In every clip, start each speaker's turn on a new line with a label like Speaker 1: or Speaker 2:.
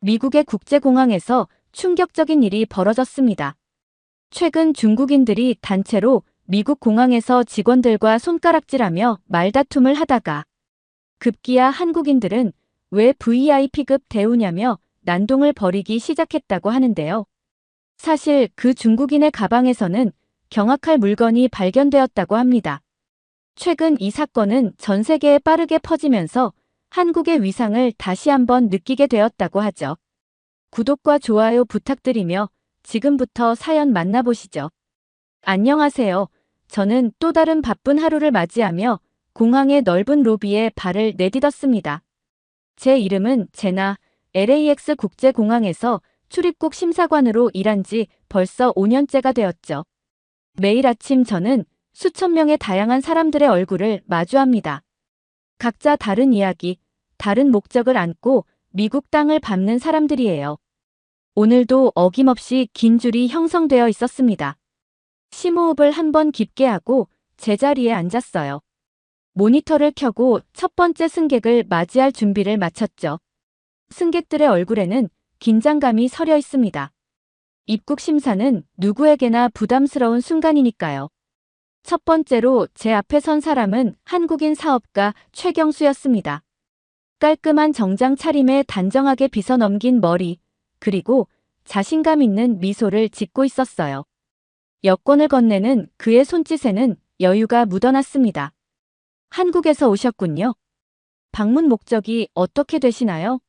Speaker 1: 미국의 국제공항에서 충격적인 일이 벌어졌습니다. 최근 중국인들이 단체로 미국 공항에서 직원들과 손가락질하며 말다툼을 하다가 급기야 한국인들은 왜 VIP급 대우냐며 난동을 벌이기 시작했다고 하는데요. 사실 그 중국인의 가방에서는 경악할 물건이 발견되었다고 합니다. 최근 이 사건은 전 세계에 빠르게 퍼지면서 한국의 위상을 다시 한번 느끼게 되었다고 하죠. 구독과 좋아요 부탁드리며 지금부터 사연 만나보시죠. 안녕하세요. 저는 또 다른 바쁜 하루를 맞이하며 공항의 넓은 로비에 발을 내딛었습니다. 제 이름은 제나, LAX 국제공항에서 출입국 심사관으로 일한 지 벌써 5년째가 되었죠. 매일 아침 저는 수천 명의 다양한 사람들의 얼굴을 마주합니다. 각자 다른 이야기, 다른 목적을 안고 미국 땅을 밟는 사람들이에요. 오늘도 어김없이 긴 줄이 형성되어 있었습니다. 심호흡을 한번 깊게 하고 제자리에 앉았어요. 모니터를 켜고 첫 번째 승객을 맞이할 준비를 마쳤죠. 승객들의 얼굴에는 긴장감이 서려 있습니다. 입국 심사는 누구에게나 부담스러운 순간이니까요. 첫 번째로 제 앞에 선 사람은 한국인 사업가 최경수였습니다. 깔끔한 정장 차림에 단정하게 빗어 넘긴 머리, 그리고 자신감 있는 미소를 짓고 있었어요. 여권을 건네는 그의 손짓에는 여유가 묻어났습니다. 한국에서 오셨군요. 방문 목적이 어떻게 되시나요?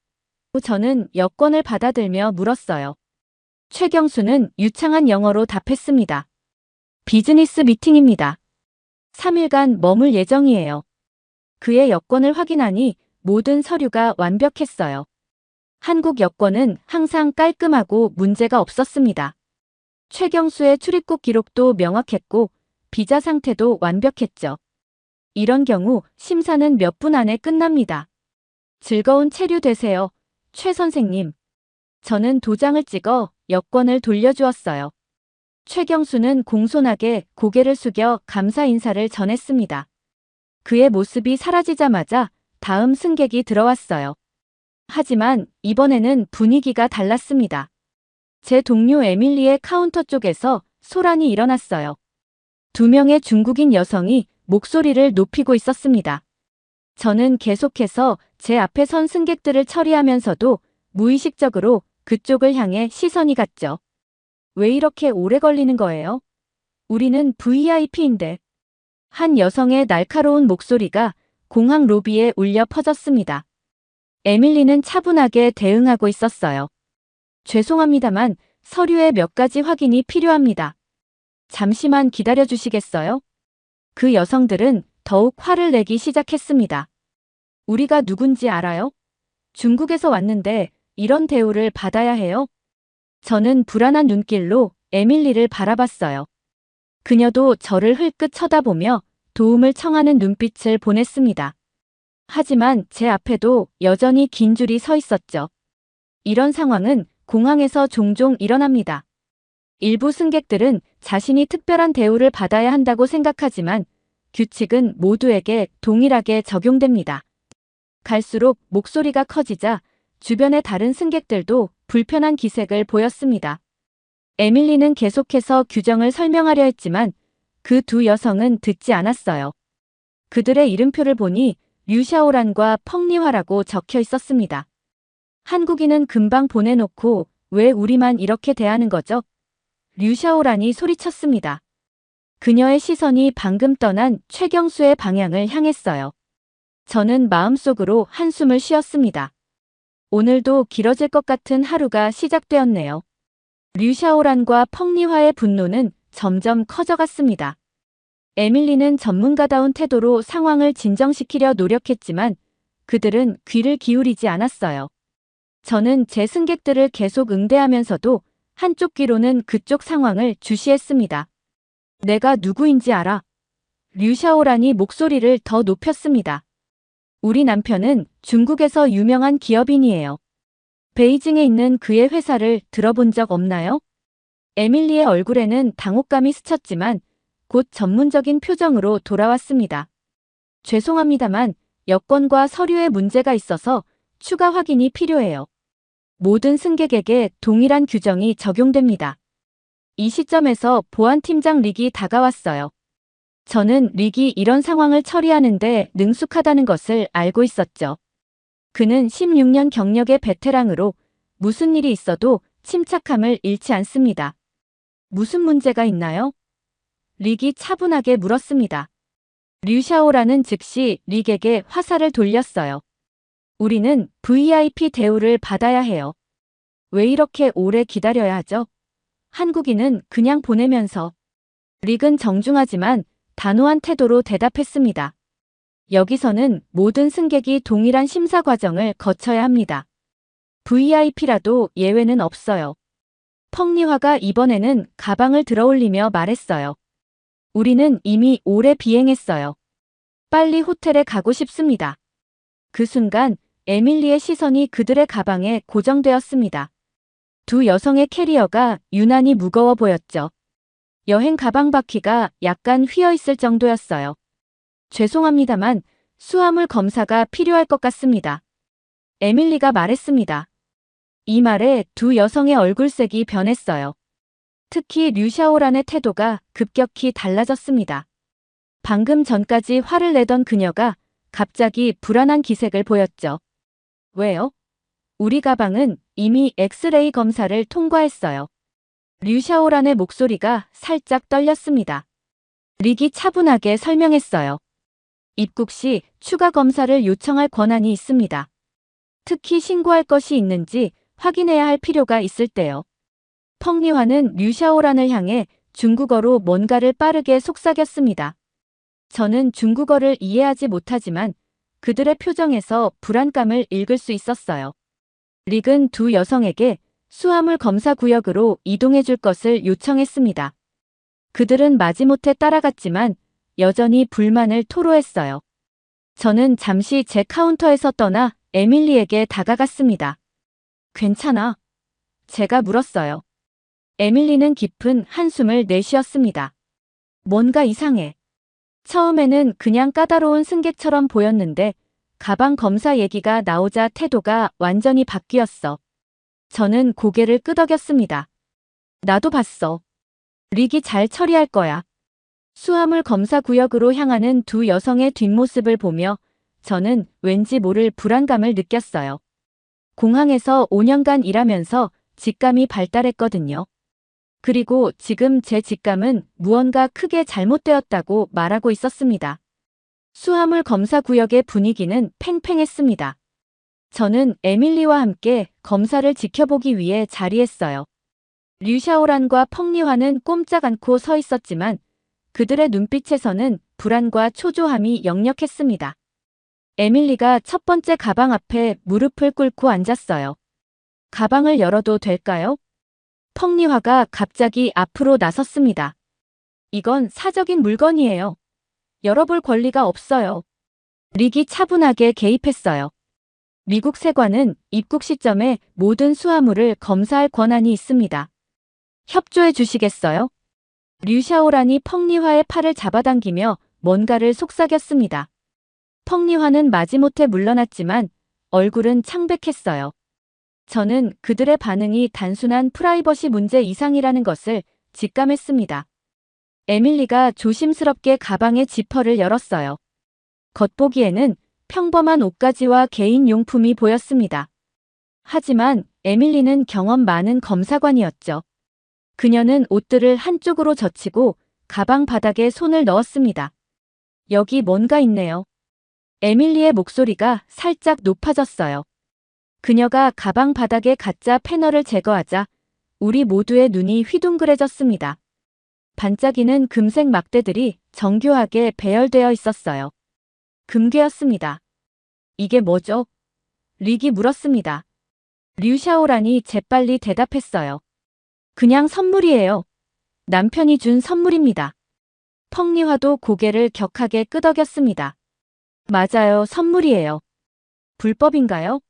Speaker 1: 저는 여권을 받아들며 물었어요. 최경수는 유창한 영어로 답했습니다. 비즈니스 미팅입니다. 3일간 머물 예정이에요. 그의 여권을 확인하니 모든 서류가 완벽했어요. 한국 여권은 항상 깔끔하고 문제가 없었습니다. 최경수의 출입국 기록도 명확했고 비자 상태도 완벽했죠. 이런 경우 심사는 몇 분 안에 끝납니다. 즐거운 체류 되세요, 최 선생님. 저는 도장을 찍어 여권을 돌려주었어요. 최경수는 공손하게 고개를 숙여 감사 인사를 전했습니다. 그의 모습이 사라지자마자 다음 승객이 들어왔어요. 하지만 이번에는 분위기가 달랐습니다. 제 동료 에밀리의 카운터 쪽에서 소란이 일어났어요. 두 명의 중국인 여성이 목소리를 높이고 있었습니다. 저는 계속해서 제 앞에 선 승객들을 처리하면서도 무의식적으로 그쪽을 향해 시선이 갔죠. 왜 이렇게 오래 걸리는 거예요? 우리는 VIP인데. 한 여성의 날카로운 목소리가 공항 로비에 울려 퍼졌습니다. 에밀리는 차분하게 대응하고 있었어요. 죄송합니다만 서류에 몇 가지 확인이 필요합니다. 잠시만 기다려 주시겠어요? 그 여성들은 더욱 화를 내기 시작했습니다. 우리가 누군지 알아요? 중국에서 왔는데 이런 대우를 받아야 해요? 저는 불안한 눈길로 에밀리를 바라봤어요. 그녀도 저를 흘끗 쳐다보며 도움을 청하는 눈빛을 보냈습니다. 하지만 제 앞에도 여전히 긴 줄이 서 있었죠. 이런 상황은 공항에서 종종 일어납니다. 일부 승객들은 자신이 특별한 대우를 받아야 한다고 생각하지만 규칙은 모두에게 동일하게 적용됩니다. 갈수록 목소리가 커지자 주변의 다른 승객들도 불편한 기색을 보였습니다. 에밀리는 계속해서 규정을 설명하려 했지만 그 두 여성은 듣지 않았어요. 그들의 이름표를 보니 류샤오란과 펑리화라고 적혀 있었습니다. 한국인은 금방 보내놓고 왜 우리만 이렇게 대하는 거죠? 류샤오란이 소리쳤습니다. 그녀의 시선이 방금 떠난 최경수의 방향을 향했어요. 저는 마음속으로 한숨을 쉬었습니다. 오늘도 길어질 것 같은 하루가 시작되었네요. 류샤오란과 펑리화의 분노는 점점 커져갔습니다. 에밀리는 전문가다운 태도로 상황을 진정시키려 노력했지만 그들은 귀를 기울이지 않았어요. 저는 제 승객들을 계속 응대하면서도 한쪽 귀로는 그쪽 상황을 주시했습니다. 내가 누구인지 알아? 류샤오란이 목소리를 더 높였습니다. 우리 남편은 중국에서 유명한 기업인이에요. 베이징에 있는 그의 회사를 들어본 적 없나요? 에밀리의 얼굴에는 당혹감이 스쳤지만 곧 전문적인 표정으로 돌아왔습니다. 죄송합니다만 여권과 서류에 문제가 있어서 추가 확인이 필요해요. 모든 승객에게 동일한 규정이 적용됩니다. 이 시점에서 보안팀장 릭이 다가왔어요. 저는 릭이 이런 상황을 처리하는데 능숙하다는 것을 알고 있었죠. 그는 16년 경력의 베테랑으로 무슨 일이 있어도 침착함을 잃지 않습니다. 무슨 문제가 있나요? 릭이 차분하게 물었습니다. 류샤오라는 즉시 릭에게 화살을 돌렸어요. 우리는 VIP 대우를 받아야 해요. 왜 이렇게 오래 기다려야 하죠? 한국인은 그냥 보내면서. 릭은 정중하지만 단호한 태도로 대답했습니다. 여기서는 모든 승객이 동일한 심사 과정을 거쳐야 합니다. VIP라도 예외는 없어요. 펑리화가 이번에는 가방을 들어올리며 말했어요. 우리는 이미 오래 비행했어요. 빨리 호텔에 가고 싶습니다. 그 순간 에밀리의 시선이 그들의 가방에 고정되었습니다. 두 여성의 캐리어가 유난히 무거워 보였죠. 여행 가방 바퀴가 약간 휘어있을 정도였어요. 죄송합니다만 수화물 검사가 필요할 것 같습니다. 에밀리가 말했습니다. 이 말에 두 여성의 얼굴색이 변했어요. 특히 류샤오란의 태도가 급격히 달라졌습니다. 방금 전까지 화를 내던 그녀가 갑자기 불안한 기색을 보였죠. 왜요? 우리 가방은 이미 엑스레이 검사를 통과했어요. 류샤오란의 목소리가 살짝 떨렸습니다. 릭이 차분하게 설명했어요. 입국 시 추가 검사를 요청할 권한이 있습니다. 특히 신고할 것이 있는지 확인해야 할 필요가 있을 때요. 펑리화는 류샤오란을 향해 중국어로 뭔가를 빠르게 속삭였습니다. 저는 중국어를 이해하지 못하지만 그들의 표정에서 불안감을 읽을 수 있었어요. 릭은 두 여성에게 수화물 검사 구역으로 이동해 줄 것을 요청했습니다. 그들은 마지못해 따라갔지만 여전히 불만을 토로했어요. 저는 잠시 제 카운터에서 떠나 에밀리에게 다가갔습니다. 괜찮아? 제가 물었어요. 에밀리는 깊은 한숨을 내쉬었습니다. 뭔가 이상해. 처음에는 그냥 까다로운 승객처럼 보였는데 가방 검사 얘기가 나오자 태도가 완전히 바뀌었어. 저는 고개를 끄덕였습니다. 나도 봤어. 릭이 잘 처리할 거야. 수화물 검사 구역으로 향하는 두 여성의 뒷모습을 보며 저는 왠지 모를 불안감을 느꼈어요. 공항에서 5년간 일하면서 직감이 발달했거든요. 그리고 지금 제 직감은 무언가 크게 잘못되었다고 말하고 있었습니다. 수화물 검사 구역의 분위기는 팽팽했습니다. 저는 에밀리와 함께 검사를 지켜보기 위해 자리했어요. 류샤오란과 펑리화는 꼼짝 않고 서 있었지만 그들의 눈빛에서는 불안과 초조함이 역력했습니다. 에밀리가 첫 번째 가방 앞에 무릎을 꿇고 앉았어요. 가방을 열어도 될까요? 펑리화가 갑자기 앞으로 나섰습니다. 이건 사적인 물건이에요. 열어볼 권리가 없어요. 릭이 차분하게 개입했어요. 미국 세관은 입국 시점에 모든 수화물을 검사할 권한이 있습니다. 협조해 주시겠어요? 류샤오란이 펑리화의 팔을 잡아당기며 뭔가를 속삭였습니다. 펑리화는 마지못해 물러났지만 얼굴은 창백했어요. 저는 그들의 반응이 단순한 프라이버시 문제 이상이라는 것을 직감했습니다. 에밀리가 조심스럽게 가방의 지퍼를 열었어요. 겉보기에는 평범한 옷가지와 개인 용품이 보였습니다. 하지만 에밀리는 경험 많은 검사관이었죠. 그녀는 옷들을 한쪽으로 젖히고 가방 바닥에 손을 넣었습니다. 여기 뭔가 있네요. 에밀리의 목소리가 살짝 높아졌어요. 그녀가 가방 바닥의 가짜 패널을 제거하자 우리 모두의 눈이 휘둥그레졌습니다. 반짝이는 금색 막대들이 정교하게 배열되어 있었어요. 금괴였습니다. 이게 뭐죠? 릭이 물었습니다. 류샤오란이 재빨리 대답했어요. 그냥 선물이에요. 남편이 준 선물입니다. 펑리화도 고개를 격하게 끄덕였습니다. 맞아요, 선물이에요. 불법인가요?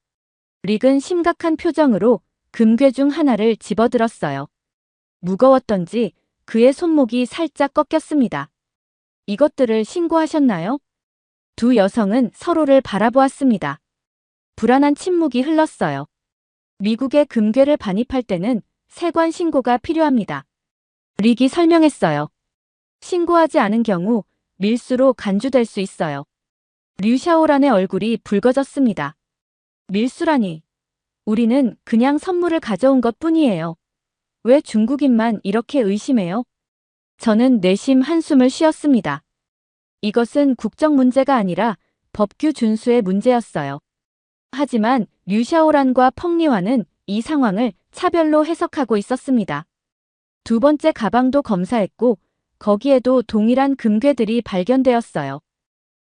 Speaker 1: 릭은 심각한 표정으로 금괴 중 하나를 집어들었어요. 무거웠던지 그의 손목이 살짝 꺾였습니다. 이것들을 신고하셨나요? 두 여성은 서로를 바라보았습니다. 불안한 침묵이 흘렀어요. 미국에 금괴를 반입할 때는 세관 신고가 필요합니다. 릭이 설명했어요. 신고하지 않은 경우 밀수로 간주될 수 있어요. 류샤오란의 얼굴이 붉어졌습니다. 밀수라니. 우리는 그냥 선물을 가져온 것 뿐이에요. 왜 중국인만 이렇게 의심해요? 저는 내심 한숨을 쉬었습니다. 이것은 국적 문제가 아니라 법규 준수의 문제였어요. 하지만 류샤오란과 펑리화는 이 상황을 차별로 해석하고 있었습니다. 두 번째 가방도 검사했고 거기에도 동일한 금괴들이 발견되었어요.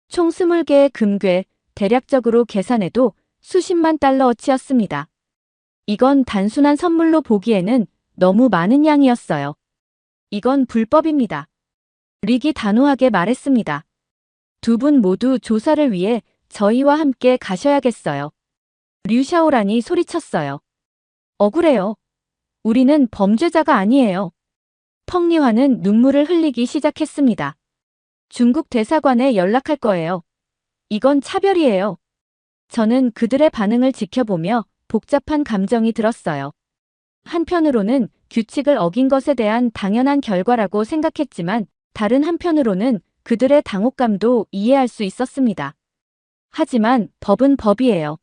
Speaker 1: 총 20개의 금괴, 대략적으로 계산해도 수십만 달러어치였습니다. 이건 단순한 선물로 보기에는 너무 많은 양이었어요. 이건 불법입니다. 릭이 단호하게 말했습니다. 두 분 모두 조사를 위해 저희와 함께 가셔야겠어요. 류샤오란이 소리쳤어요. 억울해요. 우리는 범죄자가 아니에요. 펑리화는 눈물을 흘리기 시작했습니다. 중국 대사관에 연락할 거예요. 이건 차별이에요. 저는 그들의 반응을 지켜보며 복잡한 감정이 들었어요. 한편으로는 규칙을 어긴 것에 대한 당연한 결과라고 생각했지만 다른 한편으로는 그들의 당혹감도 이해할 수 있었습니다. 하지만 법은 법이에요.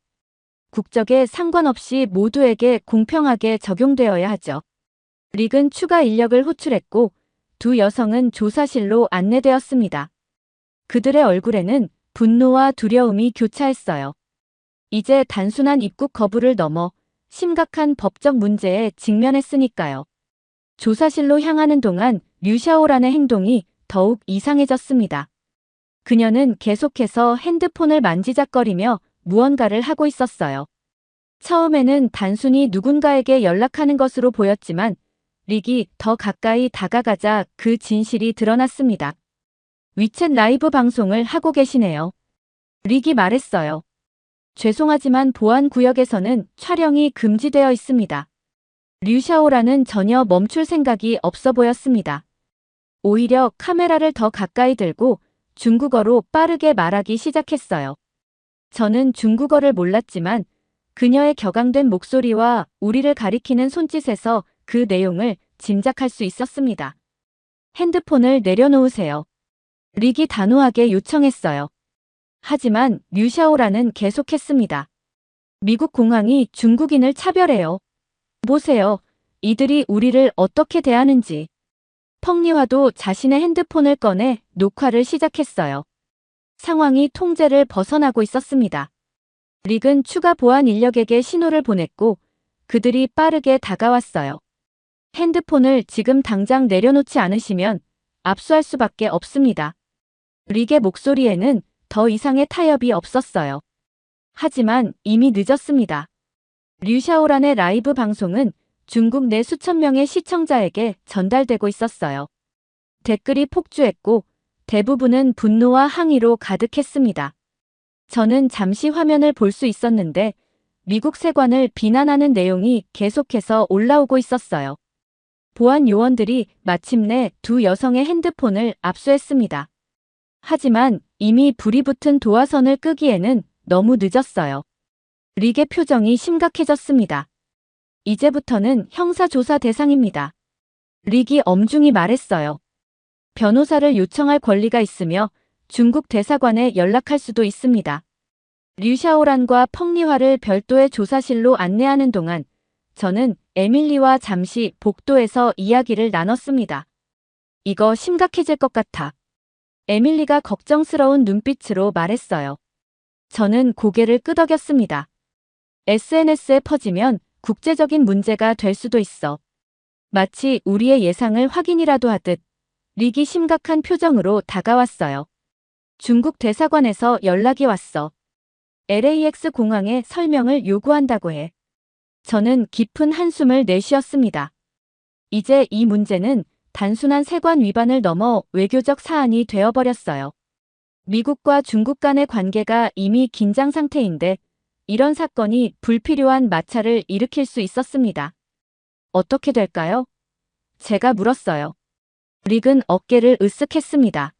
Speaker 1: 국적에 상관없이 모두에게 공평하게 적용되어야 하죠. 릭은 추가 인력을 호출했고 두 여성은 조사실로 안내되었습니다. 그들의 얼굴에는 분노와 두려움이 교차했어요. 이제 단순한 입국 거부를 넘어 심각한 법적 문제에 직면했으니까요. 조사실로 향하는 동안 류샤오란의 행동이 더욱 이상해졌습니다. 그녀는 계속해서 핸드폰을 만지작거리며 무언가를 하고 있었어요. 처음에는 단순히 누군가에게 연락하는 것으로 보였지만 릭이 더 가까이 다가가자 그 진실이 드러났습니다. 위챗 라이브 방송을 하고 계시네요. 릭이 말했어요. 죄송하지만 보안 구역에서는 촬영이 금지되어 있습니다. 류샤오란은 전혀 멈출 생각이 없어 보였습니다. 오히려 카메라를 더 가까이 들고 중국어로 빠르게 말하기 시작했어요. 저는 중국어를 몰랐지만 그녀의 격앙된 목소리와 우리를 가리키는 손짓에서 그 내용을 짐작할 수 있었습니다. 핸드폰을 내려놓으세요. 릭이 단호하게 요청했어요. 하지만 류샤오란은 계속했습니다. 미국 공항이 중국인을 차별해요. 보세요. 이들이 우리를 어떻게 대하는지. 펑리화도 자신의 핸드폰을 꺼내 녹화를 시작했어요. 상황이 통제를 벗어나고 있었습니다. 릭은 추가 보안 인력에게 신호를 보냈고 그들이 빠르게 다가왔어요. 핸드폰을 지금 당장 내려놓지 않으시면 압수할 수밖에 없습니다. 릭의 목소리에는 더 이상의 타협이 없었어요. 하지만 이미 늦었습니다. 류샤오란의 라이브 방송은 중국 내 수천 명의 시청자에게 전달되고 있었어요. 댓글이 폭주했고 대부분은 분노와 항의로 가득했습니다. 저는 잠시 화면을 볼 수 있었는데 미국 세관을 비난하는 내용이 계속해서 올라오고 있었어요. 보안 요원들이 마침내 두 여성의 핸드폰을 압수했습니다. 하지만 이미 불이 붙은 도화선을 끄기에는 너무 늦었어요. 릭의 표정이 심각해졌습니다. 이제부터는 형사조사 대상입니다. 릭이 엄중히 말했어요. 변호사를 요청할 권리가 있으며 중국 대사관에 연락할 수도 있습니다. 류샤오란과 펑리화를 별도의 조사실로 안내하는 동안 저는 에밀리와 잠시 복도에서 이야기를 나눴습니다. 이거 심각해질 것 같아. 에밀리가 걱정스러운 눈빛으로 말했어요. 저는 고개를 끄덕였습니다. SNS에 퍼지면 국제적인 문제가 될 수도 있어. 마치 우리의 예상을 확인이라도 하듯 릭이 심각한 표정으로 다가왔어요. 중국 대사관에서 연락이 왔어. LAX 공항에 설명을 요구한다고 해. 저는 깊은 한숨을 내쉬었습니다. 이제 이 문제는 단순한 세관 위반을 넘어 외교적 사안이 되어버렸어요. 미국과 중국 간의 관계가 이미 긴장 상태인데 이런 사건이 불필요한 마찰을 일으킬 수 있었습니다. 어떻게 될까요? 제가 물었어요. 릭은 어깨를 으쓱했습니다.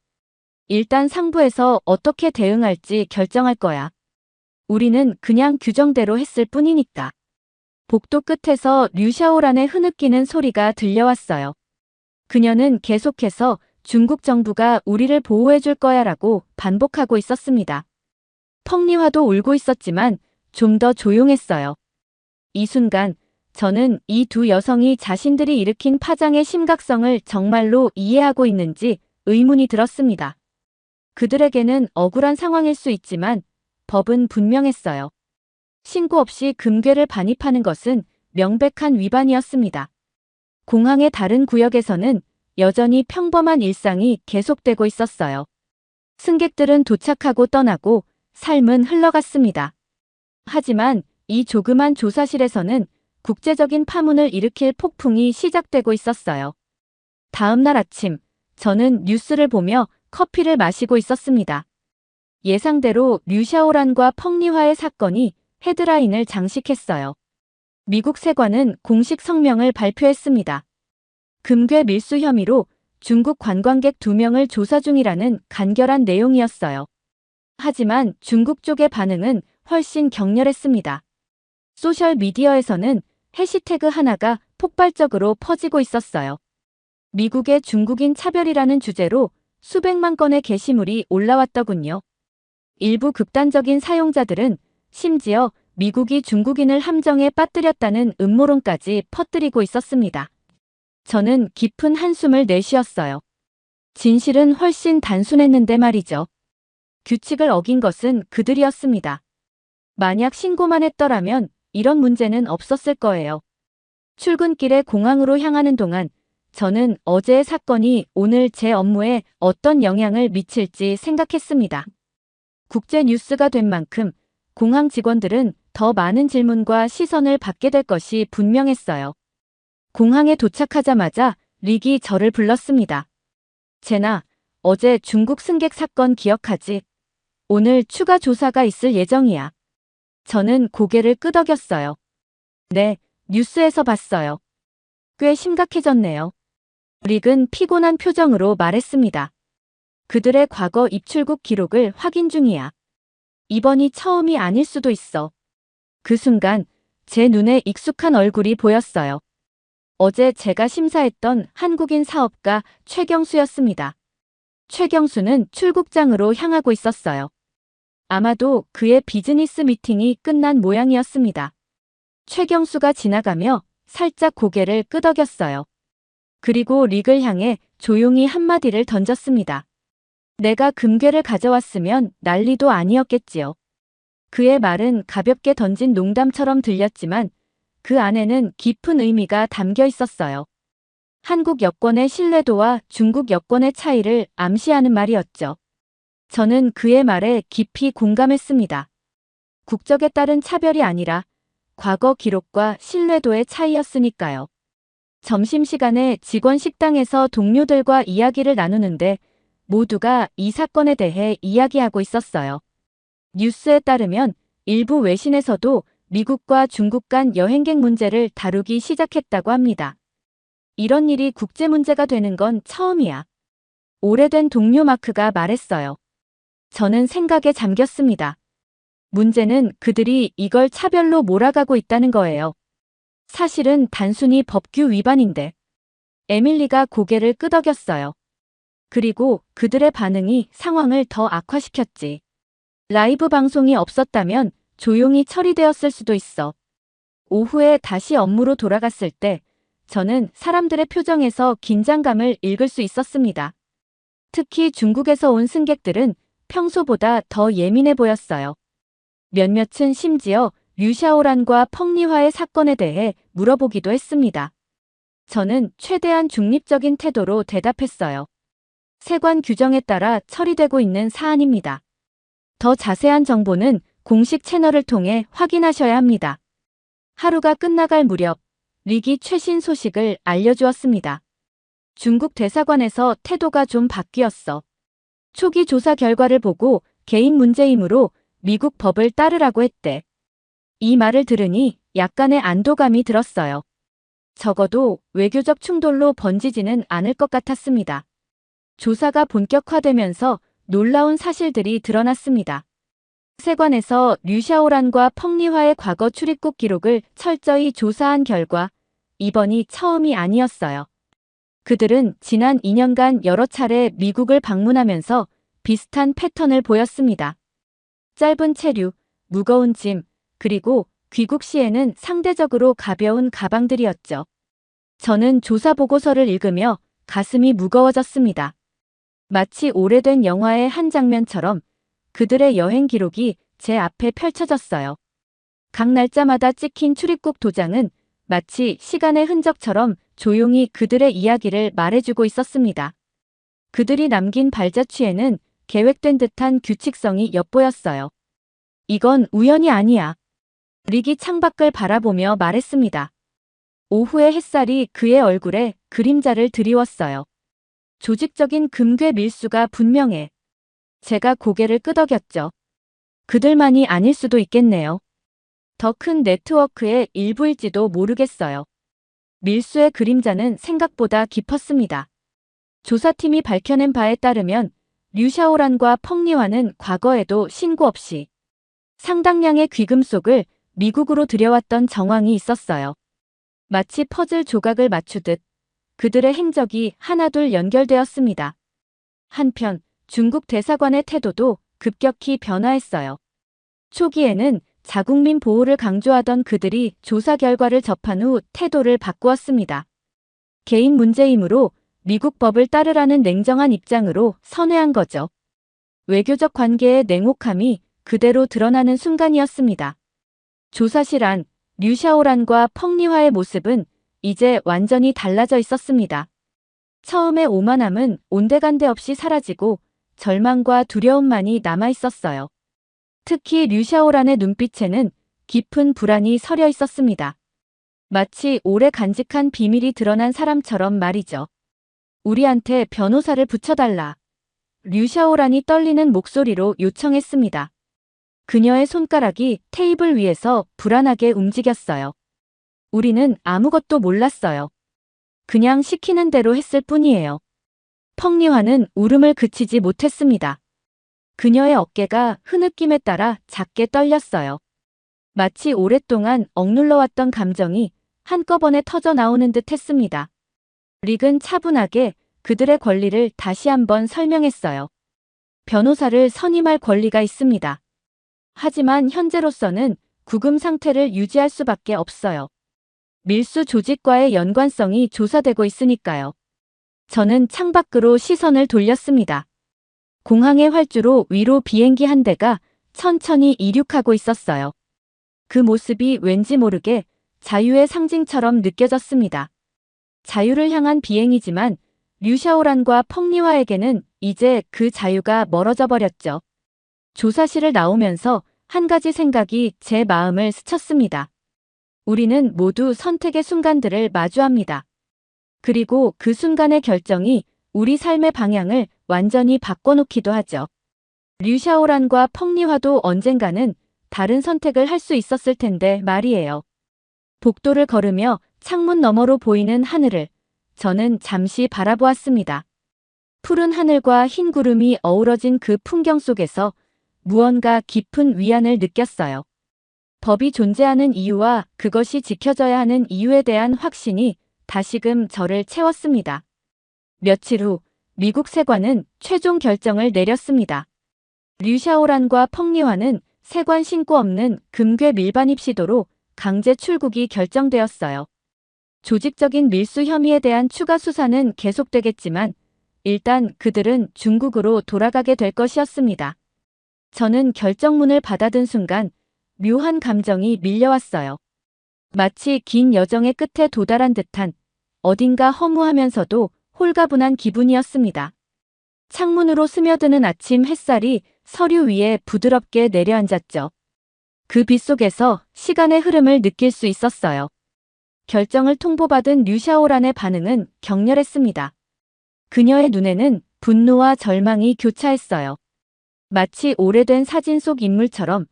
Speaker 1: 일단 상부에서 어떻게 대응할지 결정할 거야. 우리는 그냥 규정대로 했을 뿐이니까. 복도 끝에서 류샤오란의 흐느끼는 소리가 들려왔어요. 그녀는 계속해서 중국 정부가 우리를 보호해줄 거야 라고 반복하고 있었습니다. 펑리화도 울고 있었지만 좀 더 조용했어요. 이 순간 저는 이 두 여성이 자신들이 일으킨 파장의 심각성을 정말로 이해하고 있는지 의문이 들었습니다. 그들에게는 억울한 상황일 수 있지만 법은 분명했어요. 신고 없이 금괴를 반입하는 것은 명백한 위반이었습니다. 공항의 다른 구역에서는 여전히 평범한 일상이 계속되고 있었어요. 승객들은 도착하고 떠나고 삶은 흘러갔습니다. 하지만 이 조그만 조사실에서는 국제적인 파문을 일으킬 폭풍이 시작되고 있었어요. 다음 날 아침, 저는 뉴스를 보며 커피를 마시고 있었습니다. 예상대로 류샤오란과 펑리화의 사건이 헤드라인을 장식했어요. 미국 세관은 공식 성명을 발표했습니다. 금괴 밀수 혐의로 중국 관광객 2명을 조사 중이라는 간결한 내용이었어요. 하지만 중국 쪽의 반응은 훨씬 격렬했습니다. 소셜미디어에서는 해시태그 하나가 폭발적으로 퍼지고 있었어요. 미국의 중국인 차별이라는 주제로 수백만 건의 게시물이 올라왔더군요. 일부 극단적인 사용자들은 심지어 미국이 중국인을 함정에 빠뜨렸다는 음모론까지 퍼뜨리고 있었습니다. 저는 깊은 한숨을 내쉬었어요. 진실은 훨씬 단순했는데 말이죠. 규칙을 어긴 것은 그들이었습니다. 만약 신고만 했더라면 이런 문제는 없었을 거예요. 출근길에 공항으로 향하는 동안 저는 어제의 사건이 오늘 제 업무에 어떤 영향을 미칠지 생각했습니다. 국제 뉴스가 된 만큼 공항 직원들은 더 많은 질문과 시선을 받게 될 것이 분명했어요. 공항에 도착하자마자 릭이 저를 불렀습니다. 제나, 어제 중국 승객 사건 기억하지? 오늘 추가 조사가 있을 예정이야. 저는 고개를 끄덕였어요. 네, 뉴스에서 봤어요. 꽤 심각해졌네요. 릭은 피곤한 표정으로 말했습니다. 그들의 과거 입출국 기록을 확인 중이야. 이번이 처음이 아닐 수도 있어. 그 순간 제 눈에 익숙한 얼굴이 보였어요. 어제 제가 심사했던 한국인 사업가 최경수였습니다. 최경수는 출국장으로 향하고 있었어요. 아마도 그의 비즈니스 미팅이 끝난 모양이었습니다. 최경수가 지나가며 살짝 고개를 끄덕였어요. 그리고 릭을 향해 조용히 한마디를 던졌습니다. 내가 금괴를 가져왔으면 난리도 아니었겠지요. 그의 말은 가볍게 던진 농담처럼 들렸지만 그 안에는 깊은 의미가 담겨 있었어요. 한국 여권의 신뢰도와 중국 여권의 차이를 암시하는 말이었죠. 저는 그의 말에 깊이 공감했습니다. 국적에 따른 차별이 아니라 과거 기록과 신뢰도의 차이였으니까요. 점심시간에 직원 식당에서 동료들과 이야기를 나누는데 모두가 이 사건에 대해 이야기하고 있었어요. 뉴스에 따르면 일부 외신에서도 미국과 중국 간 여행객 문제를 다루기 시작했다고 합니다. 이런 일이 국제 문제가 되는 건 처음이야. 오래된 동료 마크가 말했어요. 저는 생각에 잠겼습니다. 문제는 그들이 이걸 차별로 몰아가고 있다는 거예요. 사실은 단순히 법규 위반인데. 에밀리가 고개를 끄덕였어요. 그리고 그들의 반응이 상황을 더 악화시켰지. 라이브 방송이 없었다면 조용히 처리되었을 수도 있어. 오후에 다시 업무로 돌아갔을 때 저는 사람들의 표정에서 긴장감을 읽을 수 있었습니다. 특히 중국에서 온 승객들은 평소보다 더 예민해 보였어요. 몇몇은 심지어 류샤오란과 펑리화의 사건에 대해 물어보기도 했습니다. 저는 최대한 중립적인 태도로 대답했어요. 세관 규정에 따라 처리되고 있는 사안입니다. 더 자세한 정보는 공식 채널을 통해 확인하셔야 합니다. 하루가 끝나갈 무렵 릭이 최신 소식을 알려주었습니다. 중국 대사관에서 태도가 좀 바뀌었어. 초기 조사 결과를 보고 개인 문제이므로 미국 법을 따르라고 했대. 이 말을 들으니 약간의 안도감이 들었어요. 적어도 외교적 충돌로 번지지는 않을 것 같았습니다. 조사가 본격화되면서 놀라운 사실들이 드러났습니다. 세관에서 류샤오란과 펑리화의 과거 출입국 기록을 철저히 조사한 결과 이번이 처음이 아니었어요. 그들은 지난 2년간 여러 차례 미국을 방문하면서 비슷한 패턴을 보였습니다. 짧은 체류, 무거운 짐, 그리고 귀국 시에는 상대적으로 가벼운 가방들이었죠. 저는 조사 보고서를 읽으며 가슴이 무거워졌습니다. 마치 오래된 영화의 한 장면처럼 그들의 여행 기록이 제 앞에 펼쳐졌어요. 각 날짜마다 찍힌 출입국 도장은 마치 시간의 흔적처럼 조용히 그들의 이야기를 말해주고 있었습니다. 그들이 남긴 발자취에는 계획된 듯한 규칙성이 엿보였어요. 이건 우연이 아니야. 릭이 창밖을 바라보며 말했습니다. 오후의 햇살이 그의 얼굴에 그림자를 드리웠어요. 조직적인 금괴 밀수가 분명해. 제가 고개를 끄덕였죠. 그들만이 아닐 수도 있겠네요. 더 큰 네트워크의 일부일지도 모르겠어요. 밀수의 그림자는 생각보다 깊었습니다. 조사팀이 밝혀낸 바에 따르면 류샤오란과 펑리화는 과거에도 신고 없이 상당량의 귀금속을 미국으로 들여왔던 정황이 있었어요. 마치 퍼즐 조각을 맞추듯 그들의 행적이 하나둘 연결되었습니다. 한편 중국 대사관의 태도도 급격히 변화했어요. 초기에는 자국민 보호를 강조하던 그들이 조사 결과를 접한 후 태도를 바꾸었습니다. 개인 문제이므로 미국 법을 따르라는 냉정한 입장으로 선회한 거죠. 외교적 관계의 냉혹함이 그대로 드러나는 순간이었습니다. 조사실 안 류샤오란과 펑리화의 모습은 이제 완전히 달라져 있었습니다. 처음의 오만함은 온데간데 없이 사라지고 절망과 두려움만이 남아 있었어요. 특히 류샤오란의 눈빛에는 깊은 불안이 서려 있었습니다. 마치 오래 간직한 비밀이 드러난 사람처럼 말이죠. 우리한테 변호사를 붙여달라. 류샤오란이 떨리는 목소리로 요청했습니다. 그녀의 손가락이 테이블 위에서 불안하게 움직였어요. 우리는 아무것도 몰랐어요. 그냥 시키는 대로 했을 뿐이에요. 펑리화는 울음을 그치지 못했습니다. 그녀의 어깨가 흐느낌에 따라 작게 떨렸어요. 마치 오랫동안 억눌러왔던 감정이 한꺼번에 터져 나오는 듯 했습니다. 릭은 차분하게 그들의 권리를 다시 한번 설명했어요. 변호사를 선임할 권리가 있습니다. 하지만 현재로서는 구금 상태를 유지할 수밖에 없어요. 밀수 조직과의 연관성이 조사되고 있으니까요. 저는 창밖으로 시선을 돌렸습니다. 공항의 활주로 위로 비행기 한 대가 천천히 이륙하고 있었어요. 그 모습이 왠지 모르게 자유의 상징처럼 느껴졌습니다. 자유를 향한 비행이지만 류샤오란과 펑리화에게는 이제 그 자유가 멀어져 버렸죠. 조사실을 나오면서 한 가지 생각이 제 마음을 스쳤습니다. 우리는 모두 선택의 순간들을 마주합니다. 그리고 그 순간의 결정이 우리 삶의 방향을 완전히 바꿔놓기도 하죠. 류샤오란과 펑리화도 언젠가는 다른 선택을 할 수 있었을 텐데 말이에요. 복도를 걸으며 창문 너머로 보이는 하늘을 저는 잠시 바라보았습니다. 푸른 하늘과 흰 구름이 어우러진 그 풍경 속에서 무언가 깊은 위안을 느꼈어요. 법이 존재하는 이유와 그것이 지켜져야 하는 이유에 대한 확신이 다시금 저를 채웠습니다. 며칠 후 미국 세관은 최종 결정을 내렸습니다. 류샤오란과 펑리화는 세관 신고 없는 금괴 밀반입 시도로 강제 출국이 결정되었어요. 조직적인 밀수 묘미에 대한 추가 수사는 계속되겠지만 일단 그들은 중국으로 돌아가게 될 것이었습니다. 저는 결정문을 받아든 순간 묘한 감정이 밀려왔어요. 마치 긴 여정의 끝에 도달한 듯한 어딘가 허무하면서도 홀가분한 기분이었습니다. 창문으로 스며드는 아침 햇살이 서류 위에 부드럽게 내려앉았죠. 그 빛 속에서 시간의 흐름을 느낄 수 있었어요. 결정을 통보받은 류샤오란의 반응은 격렬했습니다. 그녀의 눈에는 분노와 절망이 교차했어요. 마치 오래된 사진 속 인물처럼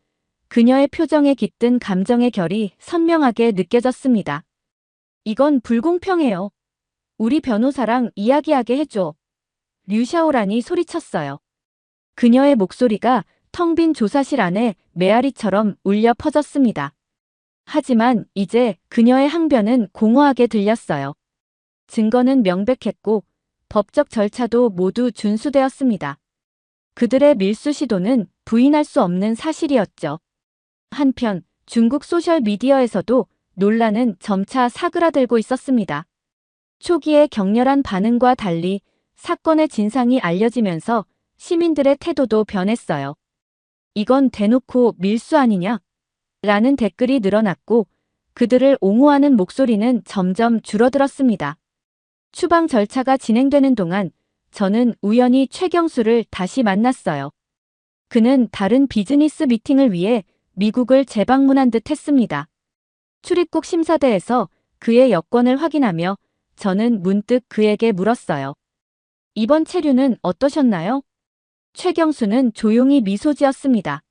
Speaker 1: 그녀의 표정에 깃든 감정의 결이 선명하게 느껴졌습니다. 이건 불공평해요. 우리 변호사랑 이야기하게 해줘. 류샤오란이 소리쳤어요. 그녀의 목소리가 텅 빈 조사실 안에 메아리처럼 울려 퍼졌습니다. 하지만 이제 그녀의 항변은 공허하게 들렸어요. 증거는 명백했고 법적 절차도 모두 준수되었습니다. 그들의 밀수 시도는 부인할 수 없는 사실이었죠. 한편 중국 소셜미디어에서도 논란은 점차 사그라들고 있었습니다. 초기의 격렬한 반응과 달리 사건의 진상이 알려지면서 시민들의 태도도 변했어요. 이건 대놓고 밀수 아니냐? 라는 댓글이 늘어났고 그들을 옹호하는 목소리는 점점 줄어들었습니다. 추방 절차가 진행되는 동안 저는 우연히 최경수를 다시 만났어요. 그는 다른 비즈니스 미팅을 위해 미국을 재방문한 듯 했습니다. 출입국 심사대에서 그의 여권을 확인하며 저는 문득 그에게 물었어요. 이번 체류는 어떠셨나요? 최경수는 조용히 미소 지었습니다.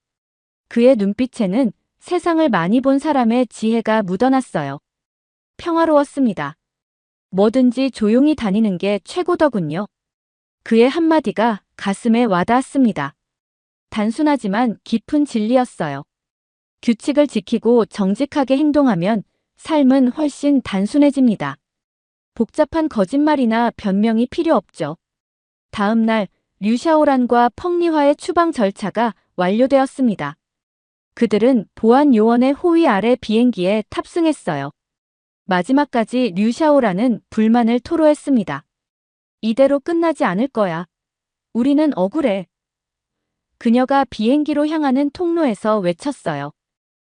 Speaker 1: 그의 눈빛에는 세상을 많이 본 사람의 지혜가 묻어났어요. 평화로웠습니다. 뭐든지 조용히 다니는 게 최고더군요. 그의 한마디가 가슴에 와닿았습니다. 단순하지만 깊은 진리였어요. 규칙을 지키고 정직하게 행동하면 삶은 훨씬 단순해집니다. 복잡한 거짓말이나 변명이 필요 없죠. 다음 날 류샤오란과 펑리화의 추방 절차가 완료되었습니다. 그들은 보안 요원의 호위 아래 비행기에 탑승했어요. 마지막까지 류샤오란은 불만을 토로했습니다. 이대로 끝나지 않을 거야. 우리는 억울해. 그녀가 비행기로 향하는 통로에서 외쳤어요.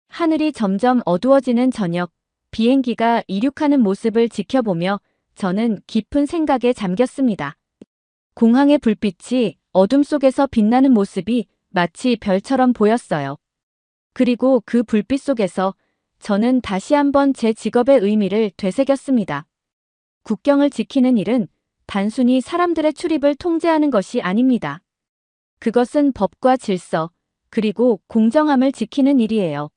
Speaker 1: 하늘이 점점 어두워지는 저녁, 비행기가 이륙하는 모습을 지켜보며 저는 깊은 생각에 잠겼습니다. 공항의 불빛이 어둠 속에서 빛나는 모습이 마치 별처럼 보였어요. 그리고 그 불빛 속에서 저는 다시 한번 제 직업의 의미를 되새겼습니다. 국경을 지키는 일은 단순히 사람들의 출입을 통제하는 것이 아닙니다. 그것은 법과 질서, 그리고 공정함을 지키는 일이에요.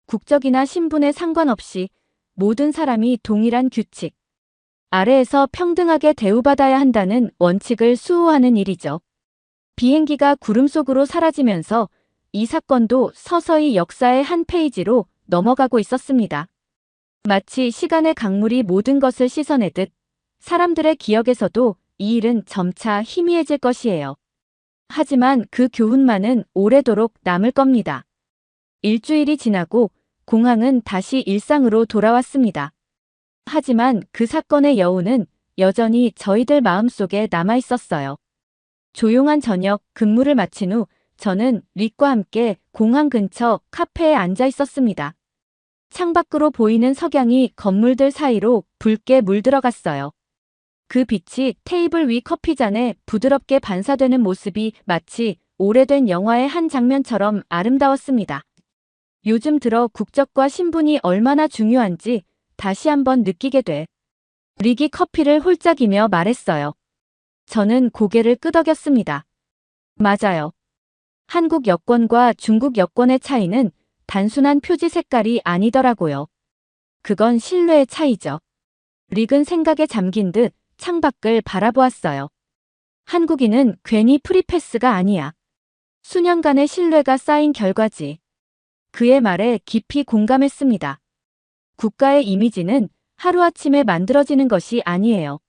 Speaker 1: 국적이나 신분에 상관없이 모든 사람이 동일한 규칙 아래에서 평등하게 대우받아야 한다는 원칙을 수호하는 일이죠. 비행기가 구름 속으로 사라지면서 이 사건도 서서히 역사의 한 페이지로 넘어가고 있었습니다. 마치 시간의 강물이 모든 것을 씻어내듯 사람들의 기억에서도 이 일은 점차 희미해질 것이에요. 하지만 그 교훈만은 오래도록 남을 겁니다. 일주일이 지나고 공항은 다시 일상으로 돌아왔습니다. 하지만 그 사건의 여운은 여전히 저희들 마음속에 남아 있었어요. 조용한 저녁 근무를 마친 후 저는 릭과 함께 공항 근처 카페에 앉아 있었습니다. 창밖으로 보이는 석양이 건물들 사이로 붉게 물들어갔어요. 그 빛이 테이블 위 커피잔에 부드럽게 반사되는 모습이 마치 오래된 영화의 한 장면처럼 아름다웠습니다. 요즘 들어 국적과 신분이 얼마나 중요한지 다시 한번 느끼게 돼. 릭이 커피를 홀짝이며 말했어요. 저는 고개를 끄덕였습니다. 맞아요. 한국 여권과 중국 여권의 차이는 단순한 표지 색깔이 아니더라고요. 그건 신뢰의 차이죠. 릭은 생각에 잠긴 듯 창밖을 바라보았어요. 한국인은 괜히 프리패스가 아니야. 수년간의 신뢰가 쌓인 결과지. 그의 말에 깊이 공감했습니다. 국가의 이미지는 하루아침에 만들어지는 것이 아니에요.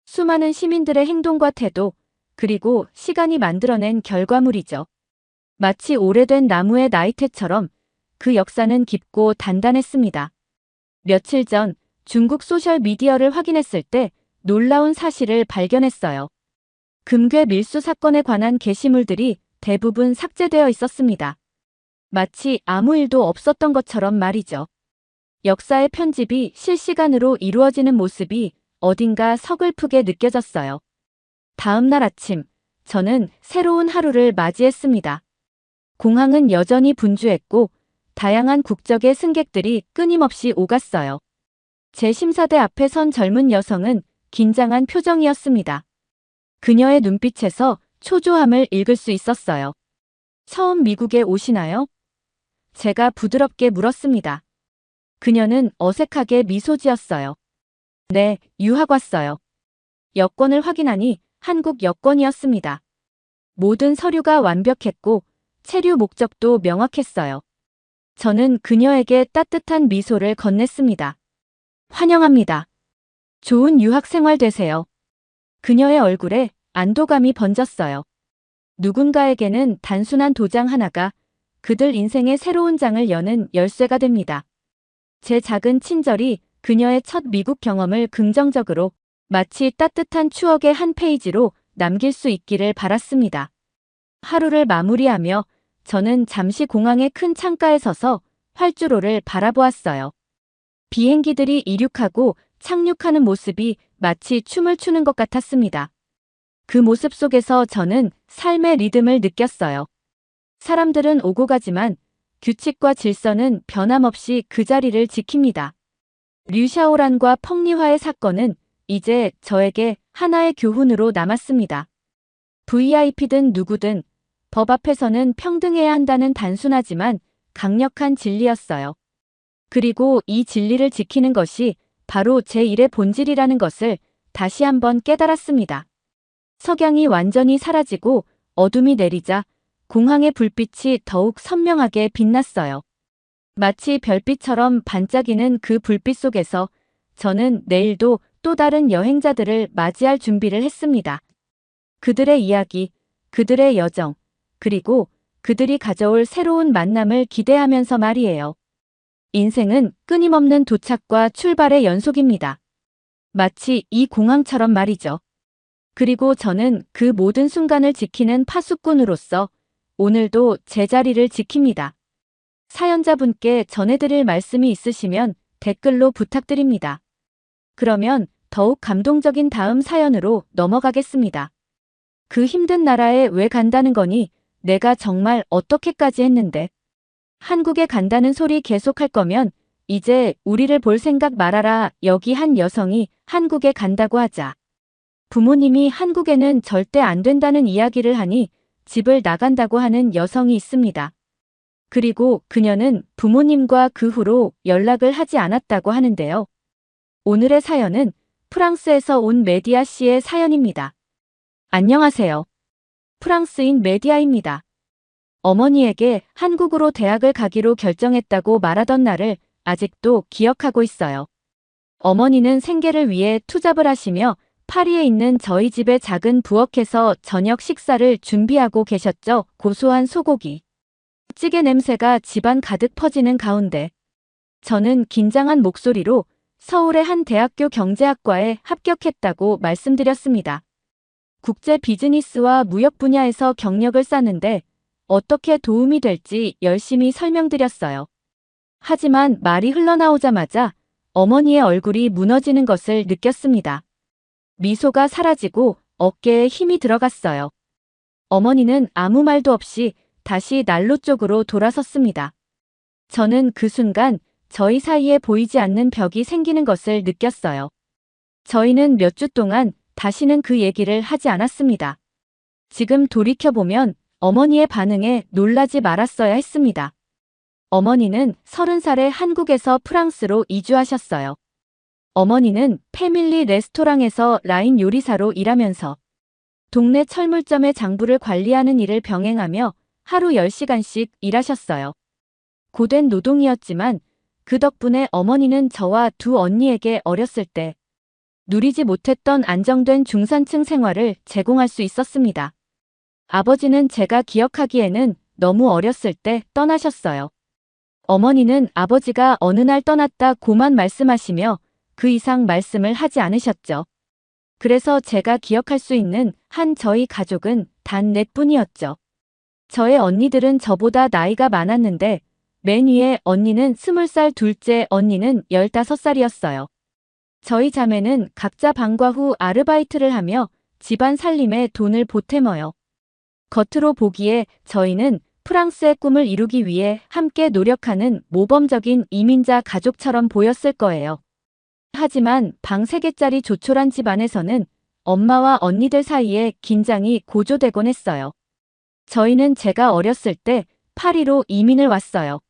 Speaker 1: 수많은 시민들의 행동과 태도, 그리고 시간이 만들어낸 결과물이죠. 마치 오래된 나무의 나이테처럼 그 역사는 깊고 단단했습니다. 며칠 전 중국 소셜미디어를 확인했을 때 놀라운 사실을 발견했어요. 금괴 밀수 사건에 관한 게시물들이 대부분 삭제되어 있었습니다. 마치 아무 일도 없었던 것처럼 말이죠. 역사의 편집이 실시간으로 이루어지는 모습이 어딘가 서글프게 느껴졌어요. 다음 날 아침, 저는 새로운 하루를 맞이했습니다. 공항은 여전히 분주했고 다양한 국적의 승객들이 끊임없이 오갔어요. 제 심사대 앞에 선 젊은 여성은 긴장한 표정이었습니다. 그녀의 눈빛에서 초조함을 읽을 수 있었어요. 처음 미국에 오시나요? 제가 부드럽게 물었습니다. 그녀는 어색하게 미소 지었어요. 네, 유학 왔어요. 여권을 확인하니 한국 여권이었습니다. 모든 서류가 완벽했고 체류 목적도 명확했어요. 저는 그녀에게 따뜻한 미소를 건넸습니다. 환영합니다. 좋은 유학 생활 되세요. 그녀의 얼굴에 안도감이 번졌어요. 누군가에게는 단순한 도장 하나가 그들 인생의 새로운 장을 여는 열쇠가 됩니다. 제 작은 친절이 그녀의 첫 미국 경험을 긍정적으로 마치 따뜻한 추억의 한 페이지로 남길 수 있기를 바랐습니다. 하루를 마무리하며 저는 잠시 공항의 큰 창가에 서서 활주로를 바라보았어요. 비행기들이 이륙하고 착륙하는 모습이 마치 춤을 추는 것 같았습니다. 그 모습 속에서 저는 삶의 리듬을 느꼈어요. 사람들은 오고 가지만 규칙과 질서는 변함없이 그 자리를 지킵니다. 류샤오란과 펑리화의 사건은 이제 저에게 하나의 교훈으로 남았습니다. VIP든 누구든 법 앞에서는 평등해야 한다는 단순하지만 강력한 진리였어요. 그리고 이 진리를 지키는 것이 바로 제 일의 본질이라는 것을 다시 한번 깨달았습니다. 석양이 완전히 사라지고 어둠이 내리자 공항의 불빛이 더욱 선명하게 빛났어요. 마치 별빛처럼 반짝이는 그 불빛 속에서 저는 내일도 또 다른 여행자들을 맞이할 준비를 했습니다. 그들의 이야기, 그들의 여정, 그리고 그들이 가져올 새로운 만남을 기대하면서 말이에요. 인생은 끊임없는 도착과 출발의 연속입니다. 마치 이 공항처럼 말이죠. 그리고 저는 그 모든 순간을 지키는 파수꾼으로서 오늘도 제 자리를 지킵니다. 사연자분께 전해드릴 말씀이 있으시면 댓글로 부탁드립니다. 그러면 더욱 감동적인 다음 사연으로 넘어가겠습니다. 그 힘든 나라에 왜 간다는 거니? 내가 정말 어떻게까지 했는데. 한국에 간다는 소리 계속할 거면 이제 우리를 볼 생각 말아라. 여기 한 여성이 한국에 간다고 하자. 부모님이 한국에는 절대 안 된다는 이야기를 하니 집을 나간다고 하는 여성이 있습니다. 그리고 그녀는 부모님과 그 후로 연락을 하지 않았다고 하는데요. 오늘의 사연은 프랑스에서 온 메디아 씨의 사연입니다. 안녕하세요. 프랑스인 메디아입니다. 어머니에게 한국으로 대학을 가기로 결정했다고 말하던 날을 아직도 기억하고 있어요. 어머니는 생계를 위해 투잡을 하시며 파리에 있는 저희 집의 작은 부엌에서 저녁 식사를 준비하고 계셨죠. 고소한 소고기, 찌개 냄새가 집안 가득 퍼지는 가운데 저는 긴장한 목소리로 서울의 한 대학교 경제학과에 합격했다고 말씀드렸습니다. 국제 비즈니스와 무역 분야에서 경력을 쌓는데 어떻게 도움이 될지 열심히 설명드렸어요. 하지만 말이 흘러나오자마자 어머니의 얼굴이 무너지는 것을 느꼈습니다. 미소가 사라지고 어깨에 힘이 들어갔어요. 어머니는 아무 말도 없이 다시 난로 쪽으로 돌아섰습니다. 저는 그 순간 저희 사이에 보이지 않는 벽이 생기는 것을 느꼈어요. 저희는 몇 주 동안 다시는 그 얘기를 하지 않았습니다. 지금 돌이켜보면 어머니의 반응에 놀라지 말았어야 했습니다. 어머니는 30살에 한국에서 프랑스로 이주하셨어요. 어머니는 패밀리 레스토랑에서 라인 요리사로 일하면서 동네 철물점의 장부를 관리하는 일을 병행하며 하루 10시간씩 일하셨어요. 고된 노동이었지만 그 덕분에 어머니는 저와 두 언니에게 어렸을 때 누리지 못했던 안정된 중산층 생활을 제공할 수 있었습니다. 아버지는 제가 기억하기에는 너무 어렸을 때 떠나셨어요. 어머니는 아버지가 어느 날 떠났다고만 말씀하시며 그 이상 말씀을 하지 않으셨죠. 그래서 제가 기억할 수 있는 한 저희 가족은 단 넷뿐이었죠. 저의 언니들은 저보다 나이가 많았는데 맨 위에 언니는 20살, 둘째 언니는 15살이었어요. 저희 자매는 각자 방과 후 아르바이트를 하며 집안 살림에 돈을 보태머요. 겉으로 보기에 저희는 프랑스의 꿈을 이루기 위해 함께 노력하는 모범적인 이민자 가족처럼 보였을 거예요. 하지만 방 3개짜리 조촐한 집안에서는 엄마와 언니들 사이에 긴장이 고조되곤 했어요. 저희는 제가 어렸을 때 파리로 이민을 왔어요.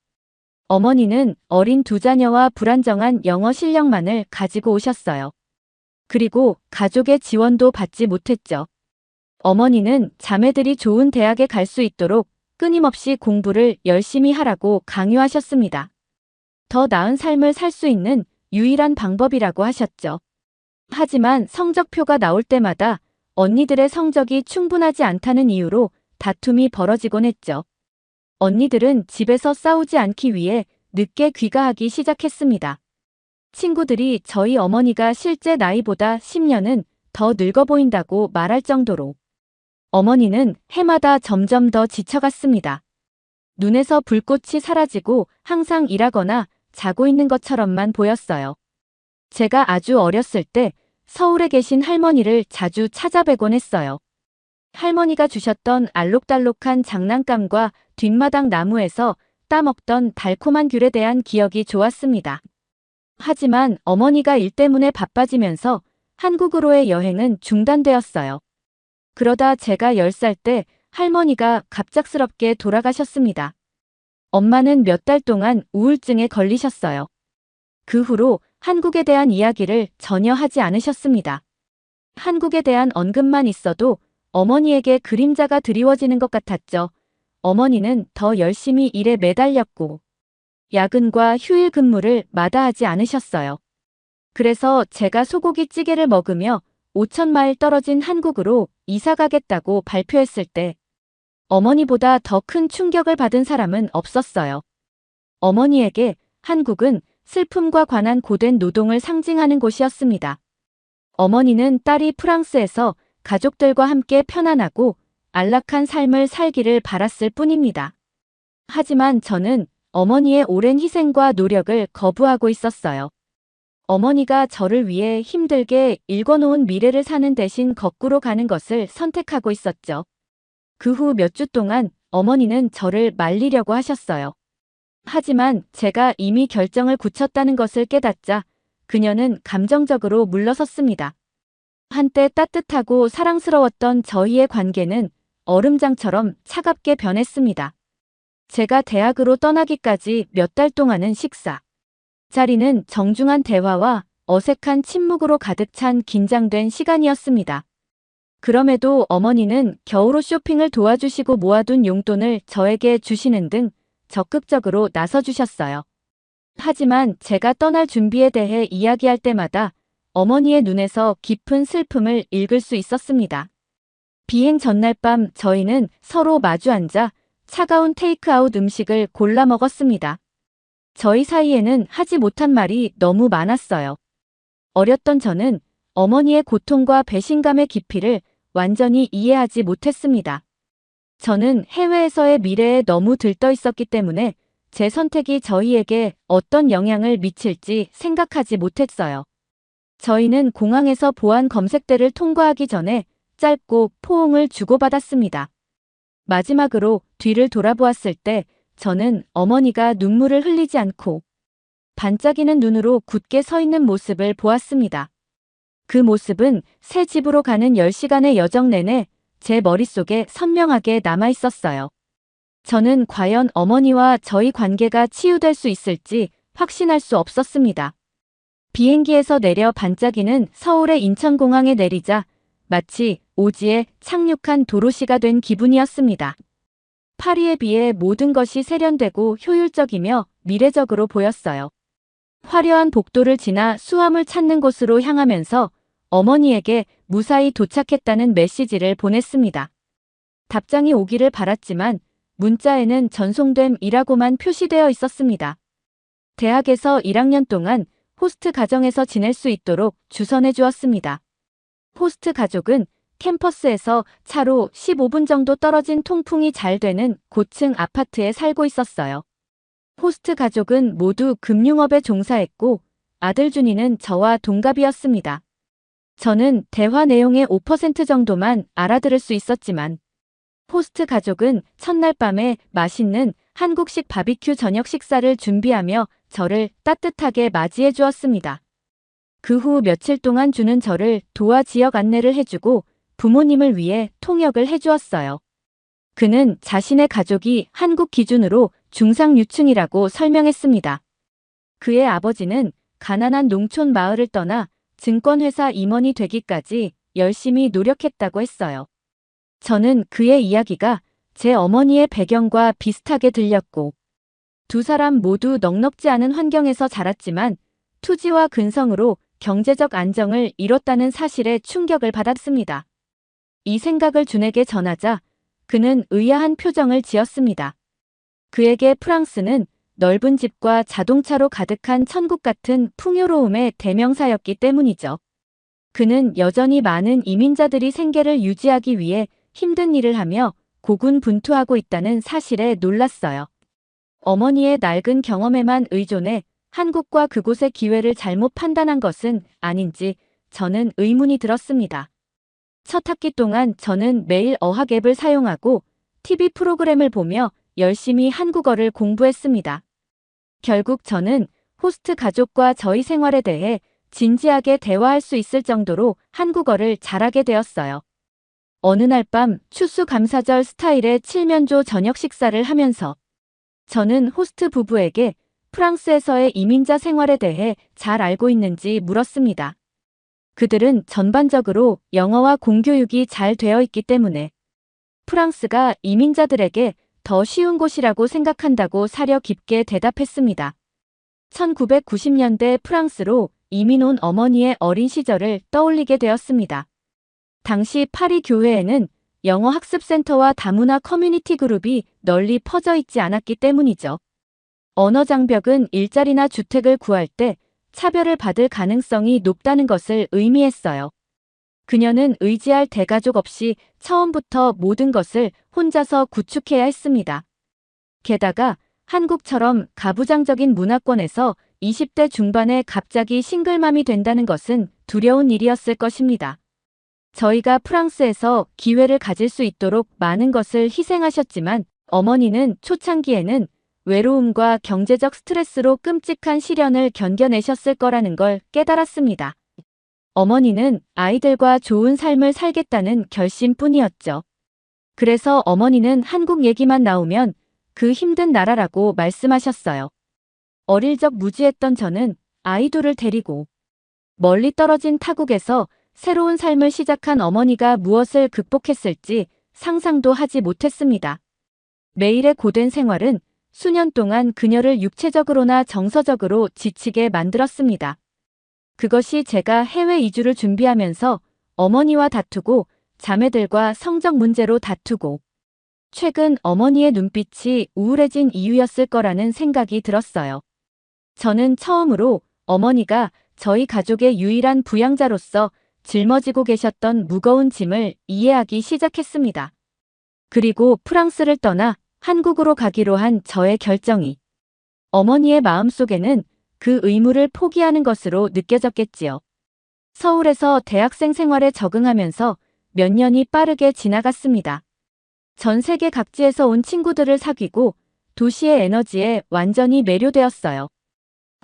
Speaker 1: 어머니는 어린 두 자녀와 불안정한 영어 실력만을 가지고 오셨어요. 그리고 가족의 지원도 받지 못했죠. 어머니는 자매들이 좋은 대학에 갈 수 있도록 끊임없이 공부를 열심히 하라고 강요하셨습니다. 더 나은 삶을 살 수 있는 유일한 방법이라고 하셨죠. 하지만 성적표가 나올 때마다 언니들의 성적이 충분하지 않다는 이유로 다툼이 벌어지곤 했죠. 언니들은 집에서 싸우지 않기 위해 늦게 귀가하기 시작했습니다. 친구들이 저희 어머니가 실제 나이보다 10년은 더 늙어 보인다고 말할 정도로 어머니는 해마다 점점 더 지쳐갔습니다. 눈에서 불꽃이 사라지고 항상 일하거나 자고 있는 것처럼만 보였어요. 제가 아주 어렸을 때 서울에 계신 할머니를 자주 찾아뵈곤 했어요. 할머니가 주셨던 알록달록한 장난감과 뒷마당 나무에서 따먹던 달콤한 귤에 대한 기억이 좋았습니다. 하지만 어머니가 일 때문에 바빠지면서 한국으로의 여행은 중단되었어요. 그러다 제가 10살 때 할머니가 갑작스럽게 돌아가셨습니다. 엄마는 몇 달 동안 우울증에 걸리셨어요. 그 후로 한국에 대한 이야기를 전혀 하지 않으셨습니다. 한국에 대한 언급만 있어도 어머니에게 그림자가 드리워지는 것 같았죠. 어머니는 더 열심히 일에 매달렸고 야근과 휴일 근무를 마다하지 않으셨어요. 그래서 제가 소고기 찌개를 먹으며 5,000마일 떨어진 한국으로 이사 가겠다고 발표했을 때 어머니보다 더 큰 충격을 받은 사람은 없었어요. 어머니에게 한국은 슬픔과 관한 고된 노동을 상징하는 곳이었습니다. 어머니는 딸이 프랑스에서 가족들과 함께 편안하고 안락한 삶을 살기를 바랐을 뿐입니다. 하지만 저는 어머니의 오랜 희생과 노력을 거부하고 있었어요. 어머니가 저를 위해 힘들게 일궈놓은 미래를 사는 대신 거꾸로 가는 것을 선택하고 있었죠. 그 후 몇 주 동안 어머니는 저를 말리려고 하셨어요. 하지만 제가 이미 결정을 굳혔다는 것을 깨닫자 그녀는 감정적으로 물러섰습니다. 한때 따뜻하고 사랑스러웠던 저희의 관계는 얼음장처럼 차갑게 변했습니다. 제가 대학으로 떠나기까지 몇 달 동안은 식사 자리는 정중한 대화와 어색한 침묵으로 가득 찬 긴장된 시간이었습니다. 그럼에도 어머니는 겨울옷 쇼핑을 도와주시고 모아둔 용돈을 저에게 주시는 등 적극적으로 나서주셨어요. 하지만 제가 떠날 준비에 대해 이야기할 때마다 어머니의 눈에서 깊은 슬픔을 읽을 수 있었습니다. 비행 전날 밤 저희는 서로 마주 앉아 차가운 테이크아웃 음식을 골라 먹었습니다. 저희 사이에는 하지 못한 말이 너무 많았어요. 어렸던 저는 어머니의 고통과 배신감의 깊이를 완전히 이해하지 못했습니다. 저는 해외에서의 미래에 너무 들떠 있었기 때문에 제 선택이 저희에게 어떤 영향을 미칠지 생각하지 못했어요. 저희는 공항에서 보안 검색대를 통과하기 전에 짧고 포옹을 주고받았습니다. 마지막으로 뒤를 돌아보았을 때 저는 어머니가 눈물을 흘리지 않고 반짝이는 눈으로 굳게 서 있는 모습을 보았습니다. 그 모습은 새 집으로 가는 10시간의 여정 내내 제 머릿속에 선명하게 남아 있었어요. 저는 과연 어머니와 저희 관계가 치유될 수 있을지 확신할 수 없었습니다. 비행기에서 내려 반짝이는 서울의 인천공항에 내리자 마치 오지에 착륙한 도로시가 된 기분이었습니다. 파리에 비해 모든 것이 세련되고 효율적이며 미래적으로 보였어요. 화려한 복도를 지나 수암을 찾는 곳으로 향하면서 어머니에게 무사히 도착했다는 메시지를 보냈습니다. 답장이 오기를 바랐지만 문자에는 전송됨이라고만 표시되어 있었습니다. 대학에서 1학년 동안 호스트 가정에서 지낼 수 있도록 주선해 주었습니다. 호스트 가족은 캠퍼스에서 차로 15분 정도 떨어진 통풍이 잘 되는 고층 아파트에 살고 있었어요. 호스트 가족은 모두 금융업에 종사했고 아들 준이는 저와 동갑이었습니다. 저는 대화 내용의 5% 정도만 알아들을 수 있었지만 호스트 가족은 첫날 밤에 맛있는 한국식 바비큐 저녁 식사를 준비하며 저를 따뜻하게 맞이해 주었습니다. 그 후 며칠 동안 주는 저를 도와 지역 안내를 해주고 부모님을 위해 통역을 해주었어요. 그는 자신의 가족이 한국 기준으로 중상류층이라고 설명했습니다. 그의 아버지는 가난한 농촌 마을을 떠나 증권회사 임원이 되기까지 열심히 노력했다고 했어요. 저는 그의 이야기가 제 어머니의 배경과 비슷하게 들렸고, 두 사람 모두 넉넉지 않은 환경에서 자랐지만 투지와 근성으로 경제적 안정을 이뤘다는 사실에 충격을 받았습니다. 이 생각을 준에게 전하자 그는 의아한 표정을 지었습니다. 그에게 프랑스는 넓은 집과 자동차로 가득한 천국 같은 풍요로움의 대명사였기 때문이죠. 그는 여전히 많은 이민자들이 생계를 유지하기 위해 힘든 일을 하며 고군분투하고 있다는 사실에 놀랐어요. 어머니의 낡은 경험에만 의존해 한국과 그곳의 기회를 잘못 판단한 것은 아닌지 저는 의문이 들었습니다. 첫 학기 동안 저는 매일 어학 앱을 사용하고 TV 프로그램을 보며 열심히 한국어를 공부했습니다. 결국 저는 호스트 가족과 저희 생활에 대해 진지하게 대화할 수 있을 정도로 한국어를 잘하게 되었어요. 어느 날 밤 추수감사절 스타일의 칠면조 저녁 식사를 하면서 저는 호스트 부부에게 프랑스에서의 이민자 생활에 대해 잘 알고 있는지 물었습니다. 그들은 전반적으로 영어와 공교육이 잘 되어 있기 때문에 프랑스가 이민자들에게 더 쉬운 곳이라고 생각한다고 사려 깊게 대답했습니다. 1990년대 프랑스로 이민 온 어머니의 어린 시절을 떠올리게 되었습니다. 당시 파리 교회에는 영어 학습센터와 다문화 커뮤니티 그룹이 널리 퍼져 있지 않았기 때문이죠. 언어 장벽은 일자리나 주택을 구할 때 차별을 받을 가능성이 높다는 것을 의미했어요. 그녀는 의지할 대가족 없이 처음부터 모든 것을 혼자서 구축해야 했습니다. 게다가 한국처럼 가부장적인 문화권에서 20대 중반에 갑자기 싱글맘이 된다는 것은 두려운 일이었을 것입니다. 저희가 프랑스에서 기회를 가질 수 있도록 많은 것을 희생하셨지만 어머니는 초창기에는 외로움과 경제적 스트레스로 끔찍한 시련을 견뎌내셨을 거라는 걸 깨달았습니다. 어머니는 아이들과 좋은 삶을 살겠다는 결심뿐이었죠. 그래서 어머니는 한국 얘기만 나오면 그 힘든 나라라고 말씀하셨어요. 어릴 적 무지했던 저는 아이 둘을 데리고 멀리 떨어진 타국에서 새로운 삶을 시작한 어머니가 무엇을 극복했을지 상상도 하지 못했습니다. 매일의 고된 생활은 수년 동안 그녀를 육체적으로나 정서적으로 지치게 만들었습니다. 그것이 제가 해외 이주를 준비하면서 어머니와 다투고 자매들과 성적 문제로 다투고 최근 어머니의 눈빛이 우울해진 이유였을 거라는 생각이 들었어요. 저는 처음으로 어머니가 저희 가족의 유일한 부양자로서 짊어지고 계셨던 무거운 짐을 이해하기 시작했습니다. 그리고 프랑스를 떠나 한국으로 가기로 한 저의 결정이 어머니의 마음속에는 그 의무를 포기하는 것으로 느껴졌겠지요. 서울에서 대학생 생활에 적응하면서 몇 년이 빠르게 지나갔습니다. 전 세계 각지에서 온 친구들을 사귀고 도시의 에너지에 완전히 매료되었어요.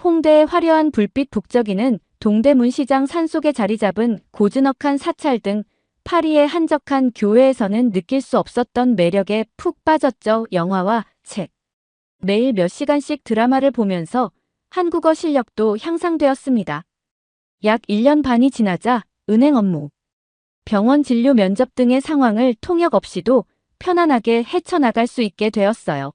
Speaker 1: 홍대의 화려한 불빛 북적이는 동대문 시장 산속에 자리 잡은 고즈넉한 사찰 등 파리의 한적한 교회에서는 느낄 수 없었던 매력에 푹 빠졌죠. 영화와 책. 매일 몇 시간씩 드라마를 보면서 한국어 실력도 향상되었습니다. 약 1년 반이 지나자 은행 업무, 병원 진료 면접 등의 상황을 통역 없이도 편안하게 헤쳐나갈 수 있게 되었어요.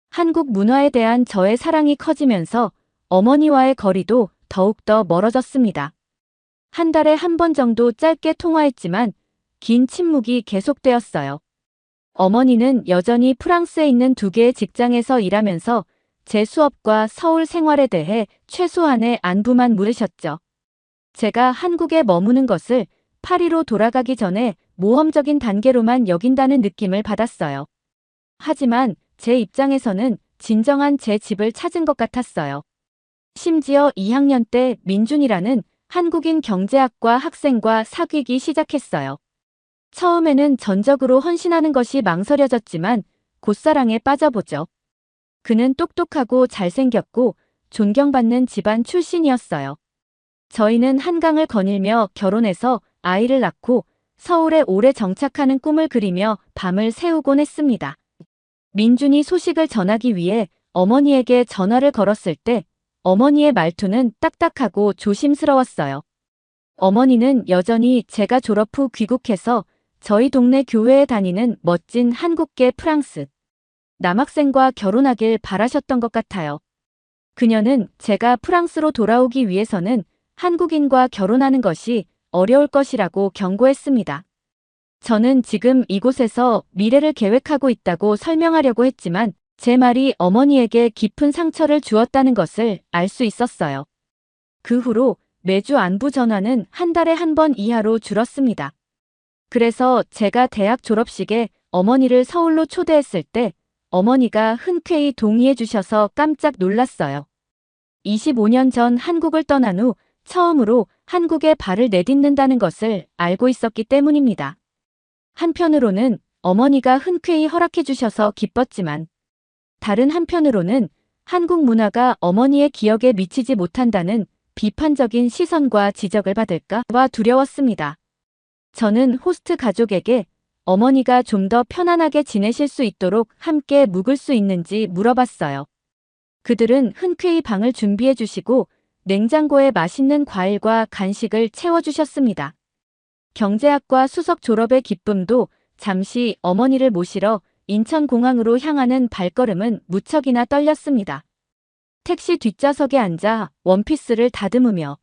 Speaker 1: 한국 문화에 대한 저의 사랑이 커지면서 어머니와의 거리도 더욱더 멀어졌습니다. 한 달에 한 번 정도 짧게 통화했지만 긴 침묵이 계속되었어요. 어머니는 여전히 프랑스에 있는 2개의 직장에서 일하면서 제 수업과 서울 생활에 대해 최소한의 안부만 물으셨죠. 제가 한국에 머무는 것을 파리로 돌아가기 전에 모험적인 단계로만 여긴다는 느낌을 받았어요. 하지만 제 입장에서는 진정한 제 집을 찾은 것 같았어요. 심지어 2학년 때 민준이라는 한국인 경제학과 학생과 사귀기 시작했어요. 처음에는 전적으로 헌신하는 것이 망설여졌지만 곧사랑에 빠져보죠. 그는 똑똑하고 잘생겼고 존경받는 집안 출신이었어요. 저희는 한강을 거닐며 결혼해서 아이를 낳고 서울에 오래 정착하는 꿈을 그리며 밤을 새우곤 했습니다. 민준이 소식을 전하기 위해 어머니에게 전화를 걸었을 때 어머니의 말투는 딱딱하고 조심스러웠어요. 어머니는 여전히 제가 졸업 후 귀국해서 저희 동네 교회에 다니는 멋진 한국계 프랑스 남학생과 결혼하길 바라셨던 것 같아요. 그녀는 제가 프랑스로 돌아오기 위해서는 한국인과 결혼하는 것이 어려울 것이라고 경고했습니다. 저는 지금 이곳에서 미래를 계획하고 있다고 설명하려고 했지만 제 말이 어머니에게 깊은 상처를 주었다는 것을 알 수 있었어요. 그 후로 매주 안부 전화는 한 달에 한 번 이하로 줄었습니다. 그래서 제가 대학 졸업식에 어머니를 서울로 초대했을 때 어머니가 흔쾌히 동의해 주셔서 깜짝 놀랐어요. 25년 전 한국을 떠난 후 처음으로 한국에 발을 내딛는다는 것을 알고 있었기 때문입니다. 한편으로는 어머니가 흔쾌히 허락해 주셔서 기뻤지만 다른 한편으로는 한국 문화가 어머니의 기억에 미치지 못한다는 비판적인 시선과 지적을 받을까봐 두려웠습니다. 저는 호스트 가족에게 어머니가 좀 더 편안하게 지내실 수 있도록 함께 묵을 수 있는지 물어봤어요. 그들은 흔쾌히 방을 준비해 주시고 냉장고에 맛있는 과일과 간식을 채워주셨습니다. 경제학과 수석 졸업의 기쁨도 잠시 어머니를 모시러 인천공항으로 향하는 발걸음은 무척이나 떨렸습니다. 택시 뒷좌석에 앉아 원피스를 다듬으며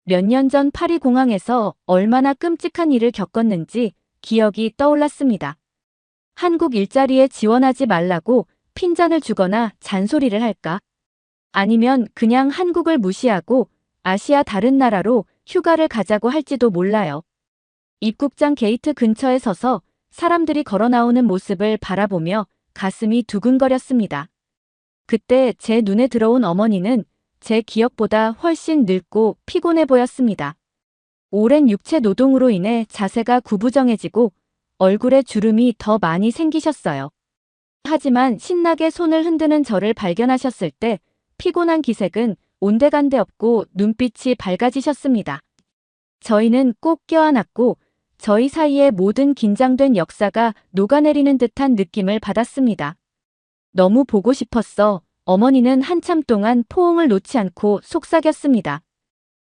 Speaker 1: 몇 년 전 파리 공항에서 얼마나 끔찍한 일을 겪었는지 기억이 떠올랐습니다. 한국 일자리에 지원하지 말라고 핀잔을 주거나 잔소리를 할까? 아니면 그냥 한국을 무시하고 아시아 다른 나라로 휴가를 가자고 할지도 몰라요. 입국장 게이트 근처에 서서 사람들이 걸어 나오는 모습을 바라보며 가슴이 두근거렸습니다. 그때 제 눈에 들어온 어머니는 제 기억보다 훨씬 늙고 피곤해 보였습니다. 오랜 육체 노동으로 인해 자세가 구부정해지고 얼굴에 주름이 더 많이 생기셨어요. 하지만 신나게 손을 흔드는 저를 발견하셨을 때 피곤한 기색은 온데간데 없고 눈빛이 밝아지셨습니다. 저희는 꼭 껴안았고 저희 사이의 모든 긴장된 역사가 녹아내리는 듯한 느낌을 받았습니다. 너무 보고 싶었어. 어머니는 한참 동안 포옹을 놓지 않고 속삭였습니다.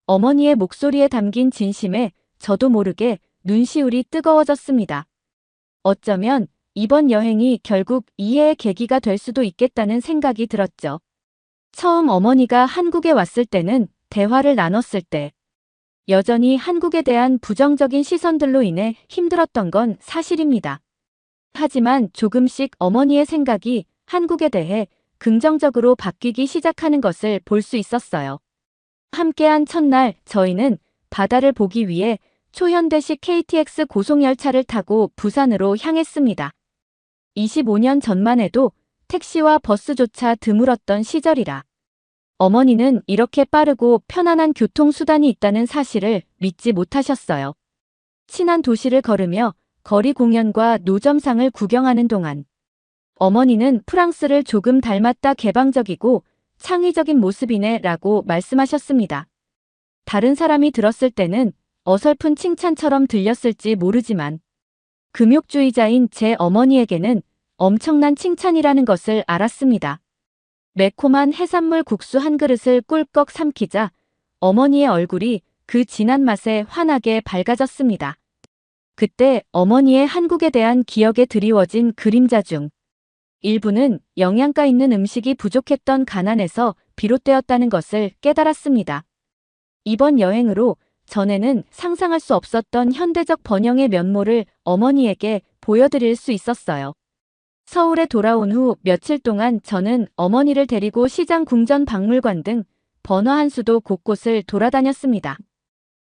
Speaker 1: 어머니의 목소리에 담긴 진심에 저도 모르게 눈시울이 뜨거워졌습니다. 어쩌면 이번 여행이 결국 이해의 계기가 될 수도 있겠다는 생각이 들었죠. 처음 어머니가 한국에 왔을 때는 대화를 나눴을 때 여전히 한국에 대한 부정적인 시선들로 인해 힘들었던 건 사실입니다. 하지만 조금씩 어머니의 생각이 한국에 대해 긍정적으로 바뀌기 시작하는 것을 볼 수 있었어요. 함께한 첫날 저희는 바다를 보기 위해 초현대식 KTX 고속열차를 타고 부산으로 향했습니다. 25년 전만 해도 택시와 버스조차 드물었던 시절이라 어머니는 이렇게 빠르고 편안한 교통수단이 있다는 사실을 믿지 못하셨어요. 친한 도시를 걸으며 거리 공연과 노점상을 구경하는 동안 어머니는 프랑스를 조금 닮았다 개방적이고 창의적인 모습이네 라고 말씀하셨습니다. 다른 사람이 들었을 때는 어설픈 칭찬처럼 들렸을지 모르지만 금욕주의자인 제 어머니에게는 엄청난 칭찬이라는 것을 알았습니다. 매콤한 해산물 국수 한 그릇을 꿀꺽 삼키자 어머니의 얼굴이 그 진한 맛에 환하게 밝아졌습니다. 그때 어머니의 한국에 대한 기억에 드리워진 그림자 중 일부는 영양가 있는 음식이 부족했던 가난에서 비롯되었다는 것을 깨달았습니다. 이번 여행으로 전에는 상상할 수 없었던 현대적 번영의 면모를 어머니에게 보여드릴 수 있었어요. 서울에 돌아온 후 며칠 동안 저는 어머니를 데리고 시장, 궁전, 박물관 등 번화한 수도 곳곳을 돌아다녔습니다.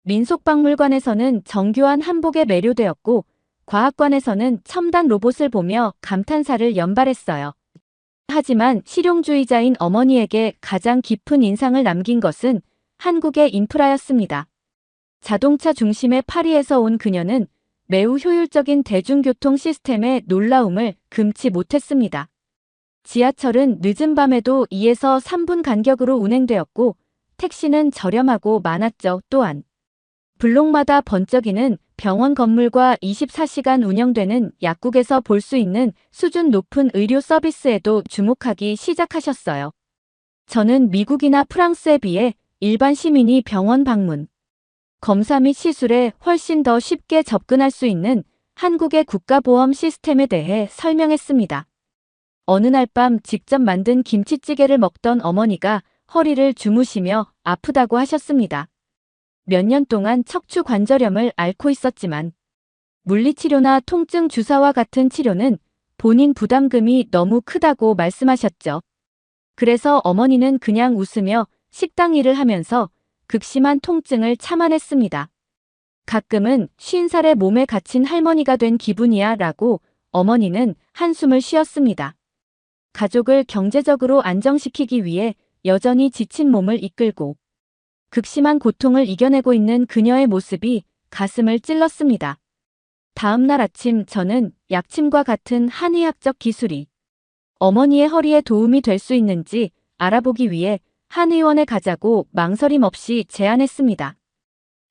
Speaker 1: 민속박물관에서는 정교한 한복에 매료되었고 과학관에서는 첨단 로봇을 보며 감탄사를 연발했어요. 하지만 실용주의자인 어머니에게 가장 깊은 인상을 남긴 것은 한국의 인프라였습니다. 자동차 중심의 파리에서 온 그녀는 매우 효율적인 대중교통 시스템의 놀라움을 금치 못했습니다. 지하철은 늦은 밤에도 2에서 3분 간격으로 운행되었고 택시는 저렴하고 많았죠. 또한 블록마다 번쩍이는 병원 건물과 24시간 운영되는 약국에서 볼 수 있는 수준 높은 의료 서비스에도 주목하기 시작하셨어요. 저는 미국이나 프랑스에 비해 일반 시민이 병원 방문, 검사 및 시술에 훨씬 더 쉽게 접근할 수 있는 한국의 국가보험 시스템에 대해 설명했습니다. 어느 날 밤 직접 만든 김치찌개를 먹던 어머니가 허리를 주무시며 아프다고 하셨습니다. 몇 년 동안 척추 관절염을 앓고 있었지만 물리치료나 통증 주사와 같은 치료는 본인 부담금이 너무 크다고 말씀하셨죠. 그래서 어머니는 그냥 웃으며 식당 일을 하면서 극심한 통증을 참아냈습니다. 가끔은 50살의 몸에 갇힌 할머니가 된 기분이야 라고 어머니는 한숨을 쉬었습니다. 가족을 경제적으로 안정시키기 위해 여전히 지친 몸을 이끌고 극심한 고통을 이겨내고 있는 그녀의 모습이 가슴을 찔렀습니다. 다음 날 아침 저는 약침과 같은 한의학적 기술이 어머니의 허리에 도움이 될 수 있는지 알아보기 위해 한의원에 가자고 망설임 없이 제안했습니다.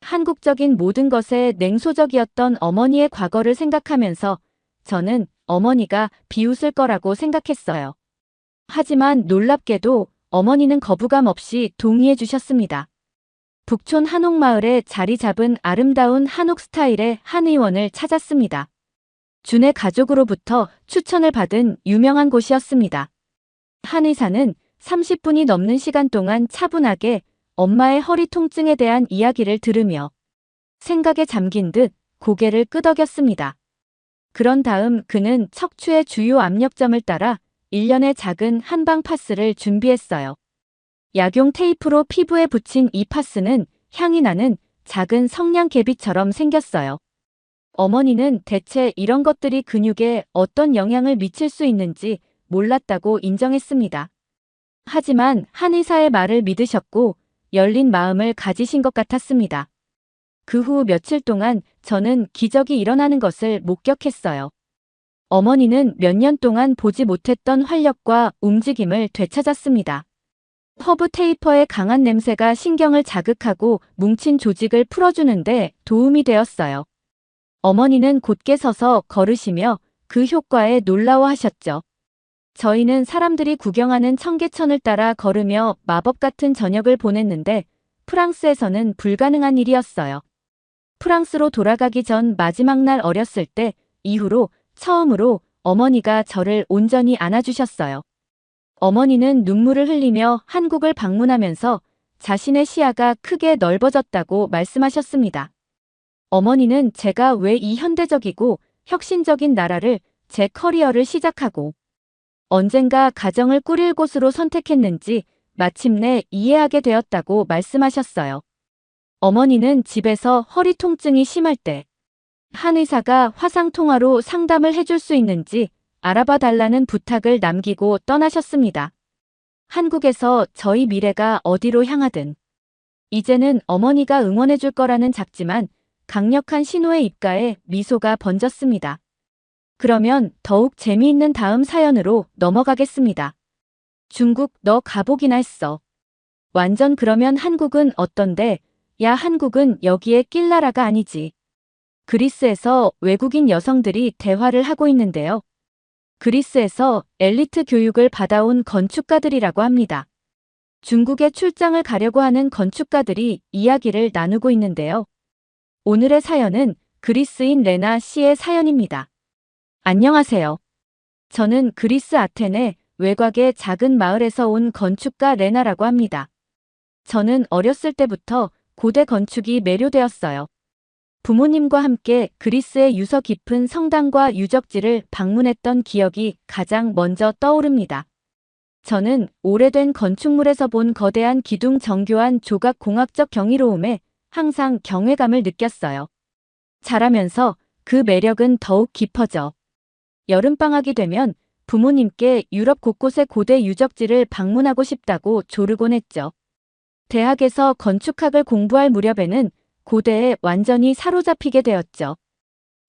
Speaker 1: 한국적인 모든 것에 냉소적이었던 어머니의 과거를 생각하면서 저는 어머니가 비웃을 거라고 생각했어요. 하지만 놀랍게도 어머니는 거부감 없이 동의해 주셨습니다. 북촌 한옥마을에 자리 잡은 아름다운 한옥 스타일의 한의원을 찾았습니다. 준의 가족으로부터 추천을 받은 유명한 곳이었습니다. 한의사는 30분이 넘는 시간 동안 차분하게 엄마의 허리 통증에 대한 이야기를 들으며 생각에 잠긴 듯 고개를 끄덕였습니다. 그런 다음 그는 척추의 주요 압력점을 따라 일련의 작은 한방 파스를 준비했어요. 약용 테이프로 피부에 붙인 이 파스는 향이 나는 작은 성냥개비처럼 생겼어요. 어머니는 대체 이런 것들이 근육에 어떤 영향을 미칠 수 있는지 몰랐다고 인정했습니다. 하지만 한의사의 말을 믿으셨고 열린 마음을 가지신 것 같았습니다. 그 후 며칠 동안 저는 기적이 일어나는 것을 목격했어요. 어머니는 몇 년 동안 보지 못했던 활력과 움직임을 되찾았습니다. 허브 테이퍼의 강한 냄새가 신경을 자극하고 뭉친 조직을 풀어주는데 도움이 되었어요. 어머니는 곧게 서서 걸으시며 그 효과에 놀라워하셨죠. 저희는 사람들이 구경하는 청계천을 따라 걸으며 마법 같은 저녁을 보냈는데 프랑스에서는 불가능한 일이었어요. 프랑스로 돌아가기 전 마지막 날 어렸을 때 이후로 처음으로 어머니가 저를 온전히 안아주셨어요. 어머니는 눈물을 흘리며 한국을 방문하면서 자신의 시야가 크게 넓어졌다고 말씀하셨습니다. 어머니는 제가 왜 이 현대적이고 혁신적인 나라를 제 커리어를 시작하고 언젠가 가정을 꾸릴 곳으로 선택했는지 마침내 이해하게 되었다고 말씀하셨어요. 어머니는 집에서 허리 통증이 심할 때 한의사가 화상통화로 상담을 해줄 수 있는지 알아봐 달라는 부탁을 남기고 떠나셨습니다. 한국에서 저희 미래가 어디로 향하든 이제는 어머니가 응원해 줄 거라는 작지만 강력한 신호의 입가에 미소가 번졌습니다. 그러면 더욱 재미있는 다음 사연으로 넘어가겠습니다. 중국 너 가보기나 했어. 완전 그러면 한국은 어떤데? 야 한국은 여기에 낄 나라가 아니지. 그리스에서 외국인 여성들이 대화를 하고 있는데요. 그리스에서 엘리트 교육을 받아온 건축가들이라고 합니다. 중국에 출장을 가려고 하는 건축가들이 이야기를 나누고 있는데요. 오늘의 사연은 그리스인 레나 씨의 사연입니다. 안녕하세요. 저는 그리스 아테네 외곽의 작은 마을에서 온 건축가 레나라고 합니다. 저는 어렸을 때부터 고대 건축이 매료되었어요. 부모님과 함께 그리스의 유서 깊은 성당과 유적지를 방문했던 기억이 가장 먼저 떠오릅니다. 저는 오래된 건축물에서 본 거대한 기둥 정교한 조각 공학적 경이로움에 항상 경외감을 느꼈어요. 자라면서 그 매력은 더욱 깊어져 여름방학이 되면 부모님께 유럽 곳곳의 고대 유적지를 방문하고 싶다고 조르곤 했죠. 대학에서 건축학을 공부할 무렵에는 고대에 완전히 사로잡히게 되었죠.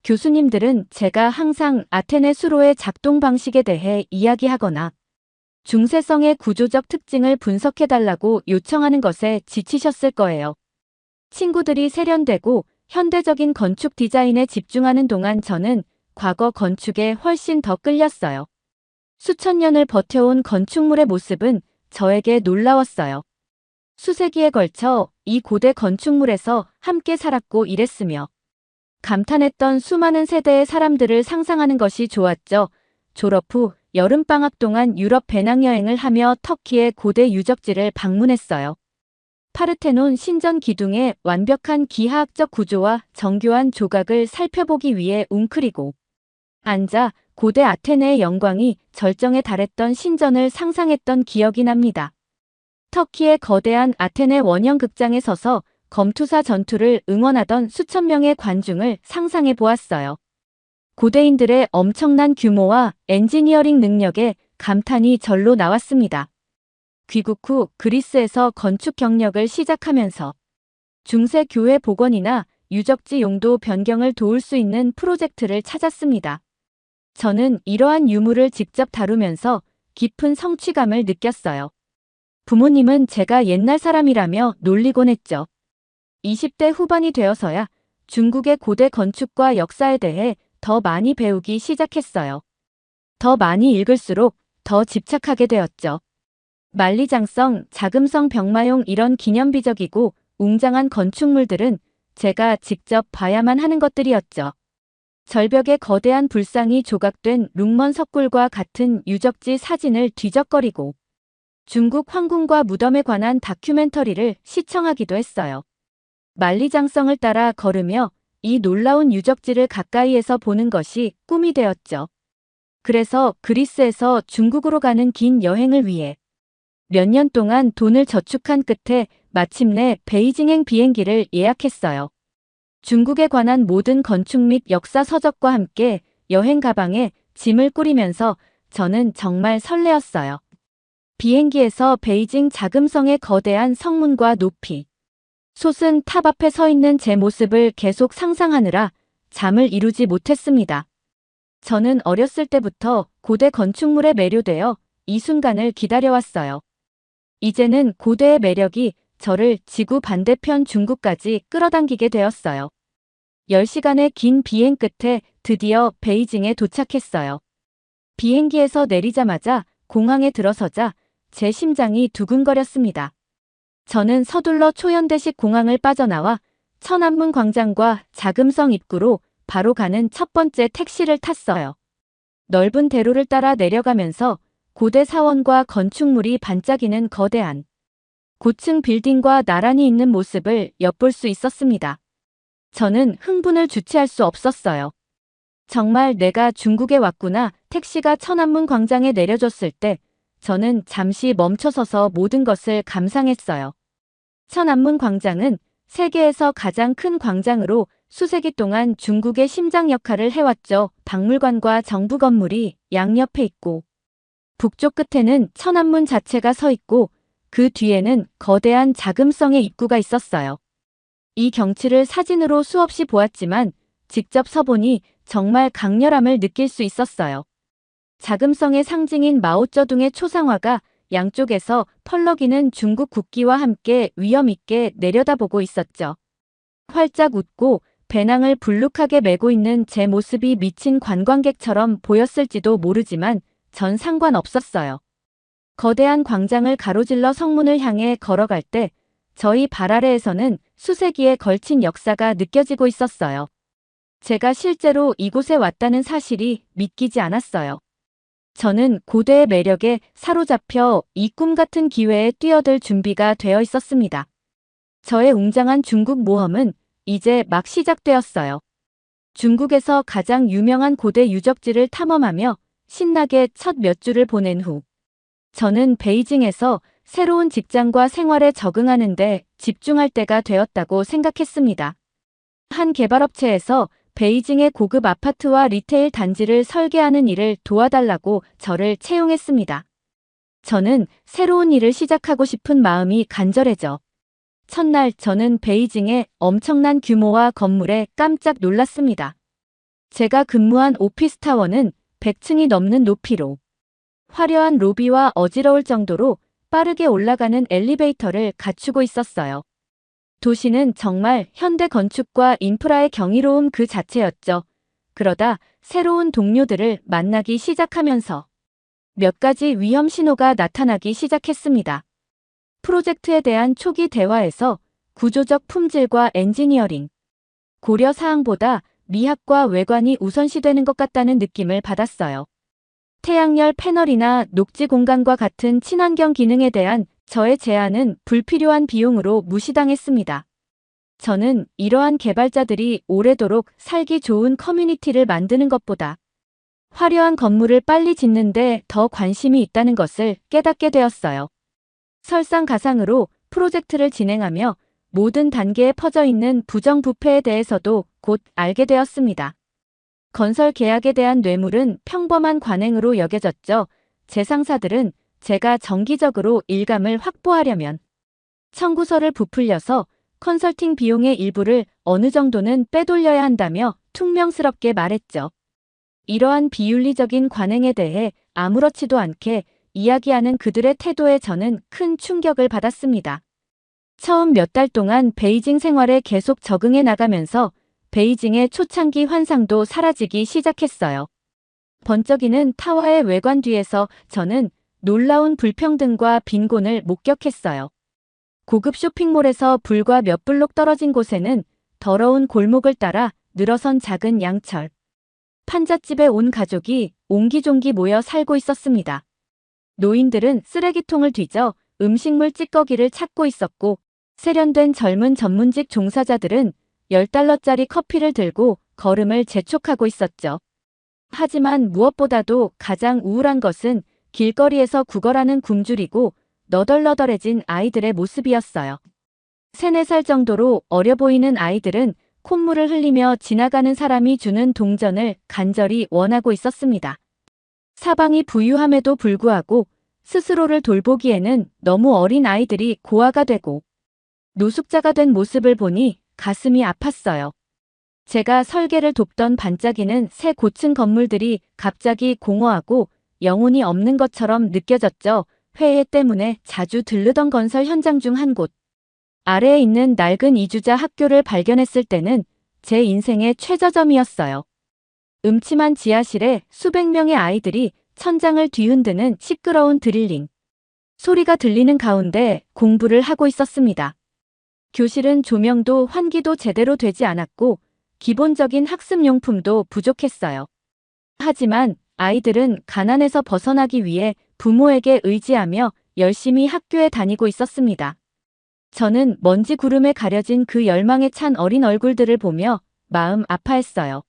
Speaker 1: 교수님들은 제가 항상 아테네 수로의 작동 방식에 대해 이야기하거나 중세성의 구조적 특징을 분석해달라고 요청하는 것에 지치셨을 거예요. 친구들이 세련되고 현대적인 건축 디자인에 집중하는 동안 저는 과거 건축에 훨씬 더 끌렸어요. 수천 년을 버텨온 건축물의 모습은 저에게 놀라웠어요. 수세기에 걸쳐 이 고대 건축물에서 함께 살았고 일했으며 감탄했던 수많은 세대의 사람들을 상상하는 것이 좋았죠. 졸업 후 여름방학 동안 유럽 배낭여행을 하며 터키의 고대 유적지를 방문했어요. 파르테논 신전 기둥의 완벽한 기하학적 구조와 정교한 조각을 살펴보기 위해 웅크리고 앉아 고대 아테네의 영광이 절정에 달했던 신전을 상상했던 기억이 납니다. 터키의 거대한 아테네 원형 극장에 서서 검투사 전투를 응원하던 수천 명의 관중을 상상해 보았어요. 고대인들의 엄청난 규모와 엔지니어링 능력에 감탄이 절로 나왔습니다. 귀국 후 그리스에서 건축 경력을 시작하면서 중세 교회 복원이나 유적지 용도 변경을 도울 수 있는 프로젝트를 찾았습니다. 저는 이러한 유물을 직접 다루면서 깊은 성취감을 느꼈어요. 부모님은 제가 옛날 사람이라며 놀리곤 했죠. 20대 후반이 되어서야 중국의 고대 건축과 역사에 대해 더 많이 배우기 시작했어요. 더 많이 읽을수록 더 집착하게 되었죠. 만리장성, 자금성 병마용 이런 기념비적이고 웅장한 건축물들은 제가 직접 봐야만 하는 것들이었죠. 절벽에 거대한 불상이 조각된 룽먼 석굴과 같은 유적지 사진을 뒤적거리고 중국 황궁과 무덤에 관한 다큐멘터리를 시청하기도 했어요. 만리장성을 따라 걸으며 이 놀라운 유적지를 가까이에서 보는 것이 꿈이 되었죠. 그래서 그리스에서 중국으로 가는 긴 여행을 위해 몇 년 동안 돈을 저축한 끝에 마침내 베이징행 비행기를 예약했어요. 중국에 관한 모든 건축 및 역사 서적과 함께 여행 가방에 짐을 꾸리면서 저는 정말 설레었어요. 비행기에서 베이징 자금성의 거대한 성문과 높이 솟은 탑 앞에 서 있는 제 모습을 계속 상상하느라 잠을 이루지 못했습니다. 저는 어렸을 때부터 고대 건축물에 매료되어 이 순간을 기다려왔어요. 이제는 고대의 매력이 저를 지구 반대편 중국까지 끌어당기게 되었어요. 10시간의 긴 비행 끝에 드디어 베이징에 도착했어요. 비행기에서 내리자마자 공항에 들어서자 제 심장이 두근거렸습니다. 저는 서둘러 초현대식 공항을 빠져나와 천안문 광장과 자금성 입구로 바로 가는 첫 번째 택시를 탔어요. 넓은 대로를 따라 내려가면서 고대 사원과 건축물이 반짝이는 거대한 고층 빌딩과 나란히 있는 모습을 엿볼 수 있었습니다. 저는 흥분을 주체할 수 없었어요. 정말 내가 중국에 왔구나. 택시가 천안문 광장에 내려줬을 때 저는 잠시 멈춰서서 모든 것을 감상했어요. 천안문 광장은 세계에서 가장 큰 광장으로 수세기 동안 중국의 심장 역할을 해왔죠. 박물관과 정부 건물이 양옆에 있고 북쪽 끝에는 천안문 자체가 서 있고 그 뒤에는 거대한 자금성의 입구가 있었어요. 이 경치를 사진으로 수없이 보았지만 직접 서보니 정말 강렬함을 느낄 수 있었어요. 자금성의 상징인 마오쩌둥의 초상화가 양쪽에서 펄럭이는 중국 국기와 함께 위엄 있게 내려다보고 있었죠. 활짝 웃고 배낭을 불룩하게 메고 있는 제 모습이 미친 관광객처럼 보였을지도 모르지만 전 상관없었어요. 거대한 광장을 가로질러 성문을 향해 걸어갈 때 저희 발 아래에서는 수세기에 걸친 역사가 느껴지고 있었어요. 제가 실제로 이곳에 왔다는 사실이 믿기지 않았어요. 저는 고대의 매력에 사로잡혀 이 꿈 같은 기회에 뛰어들 준비가 되어 있었습니다. 저의 웅장한 중국 모험은 이제 막 시작되었어요. 중국에서 가장 유명한 고대 유적지를 탐험하며 신나게 첫 몇 주를 보낸 후 저는 베이징에서 새로운 직장과 생활에 적응하는 데 집중할 때가 되었다고 생각했습니다. 한 개발업체에서 베이징의 고급 아파트와 리테일 단지를 설계하는 일을 도와달라고 저를 채용했습니다. 저는 새로운 일을 시작하고 싶은 마음이 간절해져. 첫날 저는 베이징의 엄청난 규모와 건물에 깜짝 놀랐습니다. 제가 근무한 오피스타워는 100층이 넘는 높이로 화려한 로비와 어지러울 정도로 빠르게 올라가는 엘리베이터를 갖추고 있었어요. 도시는 정말 현대 건축과 인프라의 경이로움 그 자체였죠. 그러다 새로운 동료들을 만나기 시작하면서 몇 가지 위험 신호가 나타나기 시작했습니다. 프로젝트에 대한 초기 대화에서 구조적 품질과 엔지니어링, 고려 사항보다 미학과 외관이 우선시되는 것 같다는 느낌을 받았어요. 태양열 패널이나 녹지 공간과 같은 친환경 기능에 대한 저의 제안은 불필요한 비용으로 무시당했습니다. 저는 이러한 개발자들이 오래도록 살기 좋은 커뮤니티를 만드는 것보다 화려한 건물을 빨리 짓는데 더 관심이 있다는 것을 깨닫게 되었어요. 설상가상으로 프로젝트를 진행하며 모든 단계에 퍼져 있는 부정부패에 대해서도 곧 알게 되었습니다. 건설 계약에 대한 뇌물은 평범한 관행으로 여겨졌죠. 제 상사들은 제가 정기적으로 일감을 확보하려면 청구서를 부풀려서 컨설팅 비용의 일부를 어느 정도는 빼돌려야 한다며 퉁명스럽게 말했죠. 이러한 비윤리적인 관행에 대해 아무렇지도 않게 이야기하는 그들의 태도에 저는 큰 충격을 받았습니다. 처음 몇 달 동안 베이징 생활에 계속 적응해 나가면서 베이징의 초창기 환상도 사라지기 시작했어요. 번쩍이는 타워의 외관 뒤에서 저는 놀라운 불평등과 빈곤을 목격했어요. 고급 쇼핑몰에서 불과 몇 블록 떨어진 곳에는 더러운 골목을 따라 늘어선 작은 양철 판잣집에 온 가족이 옹기종기 모여 살고 있었습니다. 노인들은 쓰레기통을 뒤져 음식물 찌꺼기를 찾고 있었고, 세련된 젊은 전문직 종사자들은 10달러짜리 커피를 들고 걸음을 재촉하고 있었죠. 하지만 무엇보다도 가장 우울한 것은 길거리에서 구걸하는 굶주리고 너덜너덜해진 아이들의 모습이었어요. 3, 4살 정도로 어려 보이는 아이들은 콧물을 흘리며 지나가는 사람이 주는 동전을 간절히 원하고 있었습니다. 사방이 부유함에도 불구하고 스스로를 돌보기에는 너무 어린 아이들이 고아가 되고 노숙자가 된 모습을 보니 가슴이 아팠어요. 제가 설계를 돕던 반짝이는 새 고층 건물들이 갑자기 공허하고 영혼이 없는 것처럼 느껴졌죠. 회의 때문에 자주 들르던 건설 현장 중 한 곳. 아래에 있는 낡은 이주자 학교를 발견했을 때는 제 인생의 최저점이었어요. 음침한 지하실에 수백 명의 아이들이 천장을 뒤흔드는 시끄러운 드릴링 소리가 들리는 가운데 공부를 하고 있었습니다. 교실은 조명도 환기도 제대로 되지 않았고 기본적인 학습용품도 부족했어요. 하지만 아이들은 가난에서 벗어나기 위해 부모에게 의지하며 열심히 학교에 다니고 있었습니다. 저는 먼지 구름에 가려진 그 열망에 찬 어린 얼굴들을 보며 마음 아파했어요.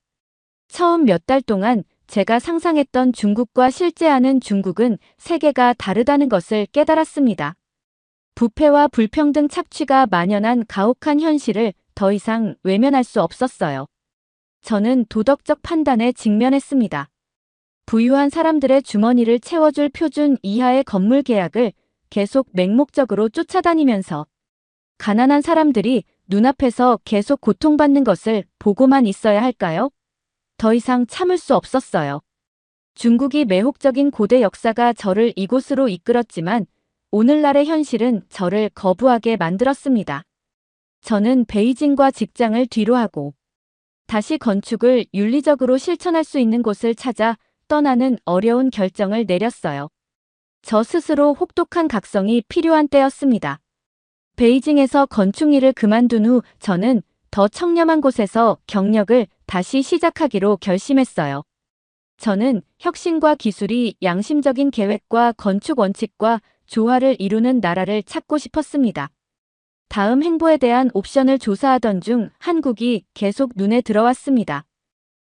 Speaker 1: 처음 몇 달 동안 제가 상상했던 중국과 실제 하는 중국은 세계가 다르다는 것을 깨달았습니다. 부패와 불평등 착취가 만연한 가혹한 현실을 더 이상 외면할 수 없었어요. 저는 도덕적 판단에 직면했습니다. 부유한 사람들의 주머니를 채워줄 표준 이하의 건물 계약을 계속 맹목적으로 쫓아다니면서 가난한 사람들이 눈앞에서 계속 고통받는 것을 보고만 있어야 할까요? 더 이상 참을 수 없었어요. 중국이 매혹적인 고대 역사가 저를 이곳으로 이끌었지만 오늘날의 현실은 저를 거부하게 만들었습니다. 저는 베이징과 직장을 뒤로하고 다시 건축을 윤리적으로 실천할 수 있는 곳을 찾아 떠나는 어려운 결정을 내렸어요. 저 스스로 혹독한 각성이 필요한 때였습니다. 베이징에서 건축 일을 그만둔 후 저는 더 청렴한 곳에서 경력을 다시 시작하기로 결심했어요. 저는 혁신과 기술이 양심적인 계획과 건축 원칙과 조화를 이루는 나라를 찾고 싶었습니다. 다음 행보에 대한 옵션을 조사하던 중 한국이 계속 눈에 들어왔습니다.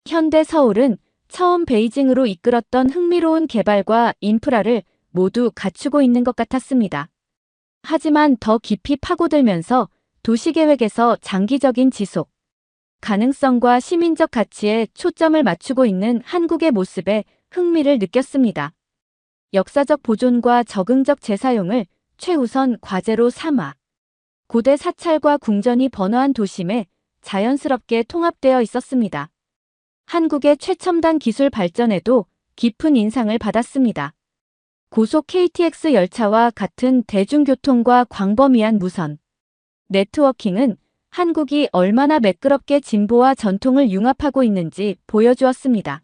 Speaker 1: 현대 서울은 처음 베이징으로 이끌었던 흥미로운 개발과 인프라를 모두 갖추고 있는 것 같았습니다. 하지만 더 깊이 파고들면서 도시계획에서 장기적인 지속, 가능성과 시민적 가치에 초점을 맞추고 있는 한국의 모습에 흥미를 느꼈습니다. 역사적 보존과 적응적 재사용을 최우선 과제로 삼아 고대 사찰과 궁전이 번화한 도심에 자연스럽게 통합되어 있었습니다. 한국의 최첨단 기술 발전에도 깊은 인상을 받았습니다. 고속 KTX 열차와 같은 대중교통과 광범위한 무선 네트워킹은 한국이 얼마나 매끄럽게 진보와 전통을 융합하고 있는지 보여주었습니다.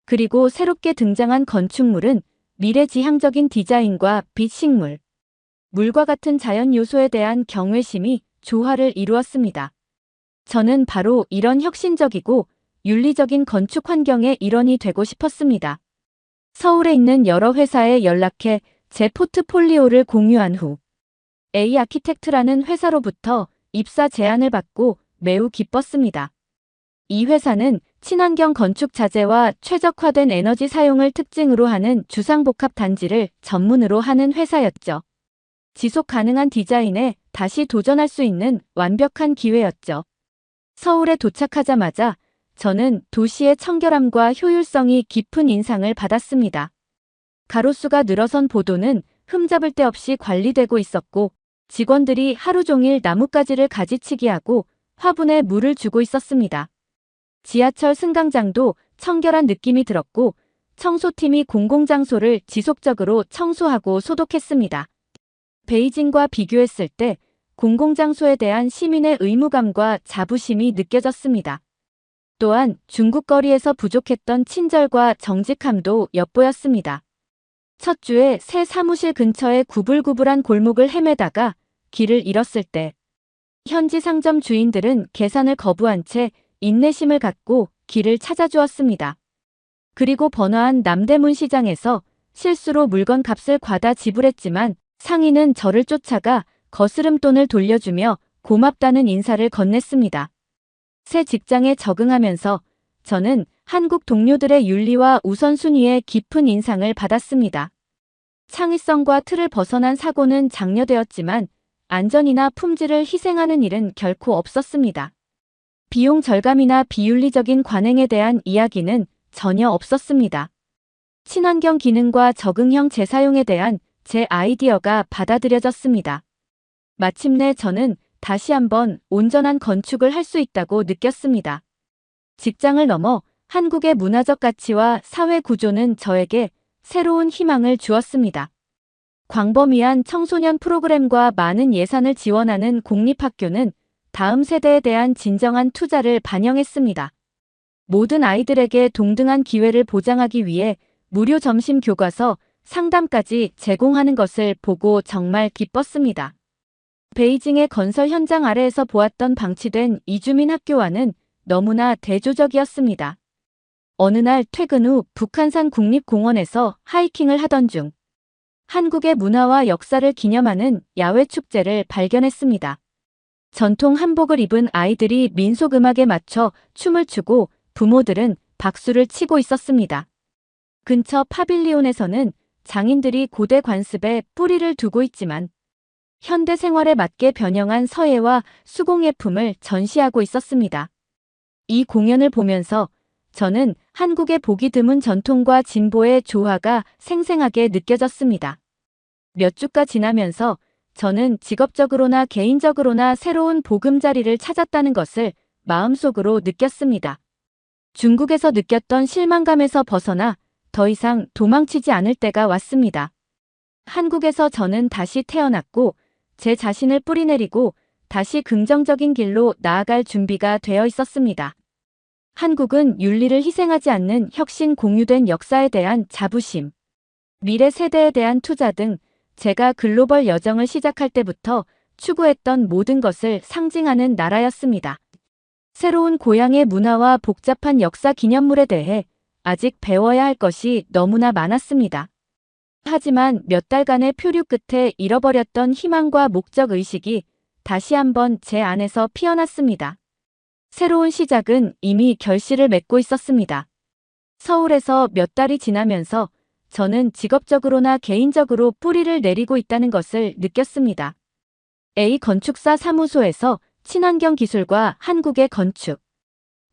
Speaker 1: 그리고 새롭게 등장한 건축물은 미래지향적인 디자인과 빛 식물, 물과 같은 자연 요소에 대한 경외심이 조화를 이루었습니다. 저는 바로 이런 혁신적이고 윤리적인 건축 환경의 일원이 되고 싶었습니다. 서울에 있는 여러 회사에 연락해 제 포트폴리오를 공유한 후 A 아키텍트라는 회사로부터 입사 제안을 받고 매우 기뻤습니다. 이 회사는 친환경 건축 자재와 최적화된 에너지 사용을 특징으로 하는 주상복합 단지를 전문으로 하는 회사였죠. 지속 가능한 디자인에 다시 도전할 수 있는 완벽한 기회였죠. 서울에 도착하자마자 저는 도시의 청결함과 효율성이 깊은 인상을 받았습니다. 가로수가 늘어선 보도는 흠잡을 데 없이 관리되고 있었고 직원들이 하루 종일 나뭇가지를 가지치기하고 화분에 물을 주고 있었습니다. 지하철 승강장도 청결한 느낌이 들었고 청소팀이 공공장소를 지속적으로 청소하고 소독했습니다. 베이징과 비교했을 때 공공장소에 대한 시민의 의무감과 자부심이 느껴졌습니다. 또한 중국 거리에서 부족했던 친절과 정직함도 엿보였습니다. 첫 주에 새 사무실 근처의 구불구불한 골목을 헤매다가 길을 잃었을 때 현지 상점 주인들은 계산을 거부한 채 인내심을 갖고 길을 찾아주었습니다. 그리고 번화한 남대문 시장에서 실수로 물건 값을 과다 지불했지만 상인은 저를 쫓아가 거스름돈을 돌려주며 고맙다는 인사를 건넸습니다. 새 직장에 적응하면서 저는 한국 동료들의 윤리와 우선순위에 깊은 인상을 받았습니다. 창의성과 틀을 벗어난 사고는 장려되었지만 안전이나 품질을 희생하는 일은 결코 없었습니다. 비용 절감이나 비윤리적인 관행에 대한 이야기는 전혀 없었습니다. 친환경 기능과 적응형 재사용에 대한 제 아이디어가 받아들여졌습니다. 마침내 저는 다시 한번 온전한 건축을 할 수 있다고 느꼈습니다. 직장을 넘어 한국의 문화적 가치와 사회 구조는 저에게 새로운 희망을 주었습니다. 광범위한 청소년 프로그램과 많은 예산을 지원하는 공립학교는 다음 세대에 대한 진정한 투자를 반영했습니다. 모든 아이들에게 동등한 기회를 보장하기 위해 무료 점심 교과서, 상담까지 제공하는 것을 보고 정말 기뻤습니다. 베이징의 건설 현장 아래에서 보았던 방치된 이주민 학교와는 너무나 대조적이었습니다. 어느 날 퇴근 후 북한산 국립공원에서 하이킹을 하던 중 한국의 문화와 역사를 기념하는 야외 축제를 발견했습니다. 전통 한복을 입은 아이들이 민속음악에 맞춰 춤을 추고 부모들은 박수를 치고 있었습니다. 근처 파빌리온에서는 장인들이 고대 관습에 뿌리를 두고 있지만 현대 생활에 맞게 변형한 서예와 수공예품을 전시하고 있었습니다. 이 공연을 보면서 저는 한국의 보기 드문 전통과 진보의 조화가 생생하게 느껴졌습니다. 몇 주가 지나면서 저는 직업적으로나 개인적으로나 새로운 보금자리를 찾았다는 것을 마음속으로 느꼈습니다. 중국에서 느꼈던 실망감에서 벗어나 더 이상 도망치지 않을 때가 왔습니다. 한국에서 저는 다시 태어났고 제 자신을 뿌리내리고 다시 긍정적인 길로 나아갈 준비가 되어 있었습니다. 한국은 윤리를 희생하지 않는 혁신 공유된 역사에 대한 자부심, 미래 세대에 대한 투자 등 제가 글로벌 여정을 시작할 때부터 추구했던 모든 것을 상징하는 나라였습니다. 새로운 고향의 문화와 복잡한 역사 기념물에 대해 아직 배워야 할 것이 너무나 많았습니다. 하지만 몇 달간의 표류 끝에 잃어버렸던 희망과 목적 의식이 다시 한번 제 안에서 피어났습니다. 새로운 시작은 이미 결실을 맺고 있었습니다. 서울에서 몇 달이 지나면서 저는 직업적으로나 개인적으로 뿌리를 내리고 있다는 것을 느꼈습니다. A 건축사 사무소에서 친환경 기술과 한국의 건축,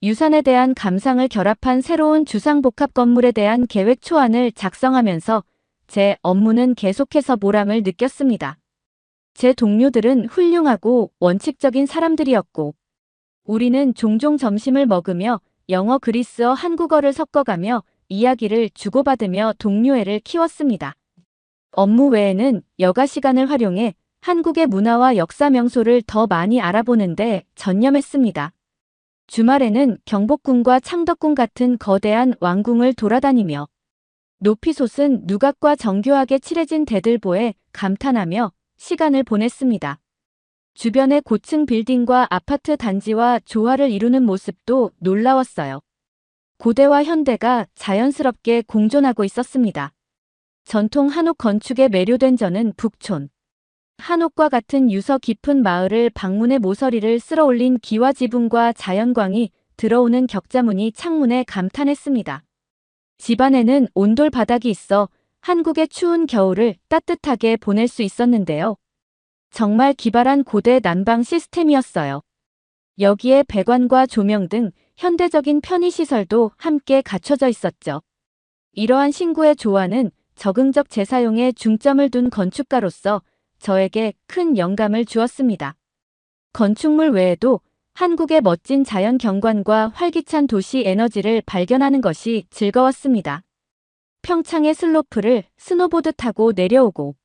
Speaker 1: 유산에 대한 감상을 결합한 새로운 주상복합 건물에 대한 계획 초안을 작성하면서 제 업무는 계속해서 보람을 느꼈습니다. 제 동료들은 훌륭하고 원칙적인 사람들이었고 우리는 종종 점심을 먹으며 영어, 그리스어, 한국어를 섞어가며 이야기를 주고받으며 동료애를 키웠습니다. 업무 외에는 여가 시간을 활용해 한국의 문화와 역사 명소를 더 많이 알아보는 데 전념했습니다. 주말에는 경복궁과 창덕궁 같은 거대한 왕궁을 돌아다니며 높이 솟은 누각과 정교하게 칠해진 대들보에 감탄하며 시간을 보냈습니다. 주변의 고층 빌딩과 아파트 단지와 조화를 이루는 모습도 놀라웠어요. 고대와 현대가 자연스럽게 공존하고 있었습니다. 전통 한옥 건축에 매료된 저는 북촌, 한옥과 같은 유서 깊은 마을을 방문해 모서리를 쓸어 올린 기와 지붕과 자연광이 들어오는 격자무늬 창문에 감탄했습니다. 집안에는 온돌 바닥이 있어 한국의 추운 겨울을 따뜻하게 보낼 수 있었는데요. 정말 기발한 고대 난방 시스템이었어요. 여기에 배관과 조명 등 현대적인 편의시설도 함께 갖춰져 있었죠. 이러한 신구의 조화는 적응적 재사용에 중점을 둔 건축가로서 저에게 큰 영감을 주었습니다. 건축물 외에도 한국의 멋진 자연 경관과 활기찬 도시 에너지를 발견하는 것이 즐거웠습니다. 평창의 슬로프를 스노보드 타고 내려오고,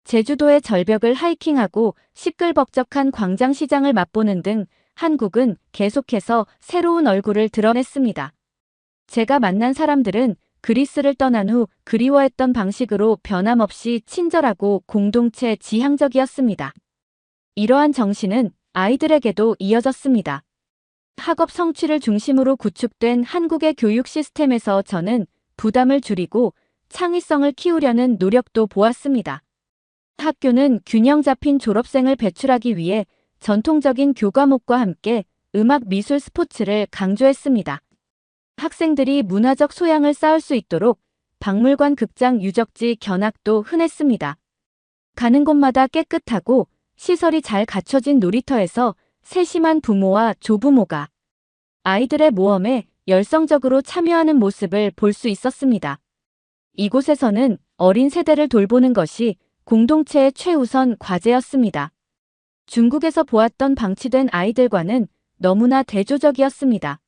Speaker 1: 제주도의 절벽을 하이킹하고 시끌벅적한 광장시장을 맛보는 등 한국은 계속해서 새로운 얼굴을 드러냈습니다. 제가 만난 사람들은 그리스를 떠난 후 그리워했던 방식으로 변함없이 친절하고 공동체 지향적이었습니다. 이러한 정신은 아이들에게도 이어졌습니다. 학업 성취를 중심으로 구축된 한국의 교육 시스템에서 저는 부담을 줄이고 창의성을 키우려는 노력도 보았습니다. 학교는 균형 잡힌 졸업생을 배출하기 위해 전통적인 교과목과 함께 음악, 미술, 스포츠를 강조했습니다. 학생들이 문화적 소양을 쌓을 수 있도록 박물관, 극장, 유적지 견학도 흔했습니다. 가는 곳마다 깨끗하고 시설이 잘 갖춰진 놀이터에서 세심한 부모와 조부모가 아이들의 모험에 열성적으로 참여하는 모습을 볼 수 있었습니다. 이곳에서는 어린 세대를 돌보는 것이 공동체의 최우선 과제였습니다. 중국에서 보았던 방치된 아이들과는 너무나 대조적이었습니다.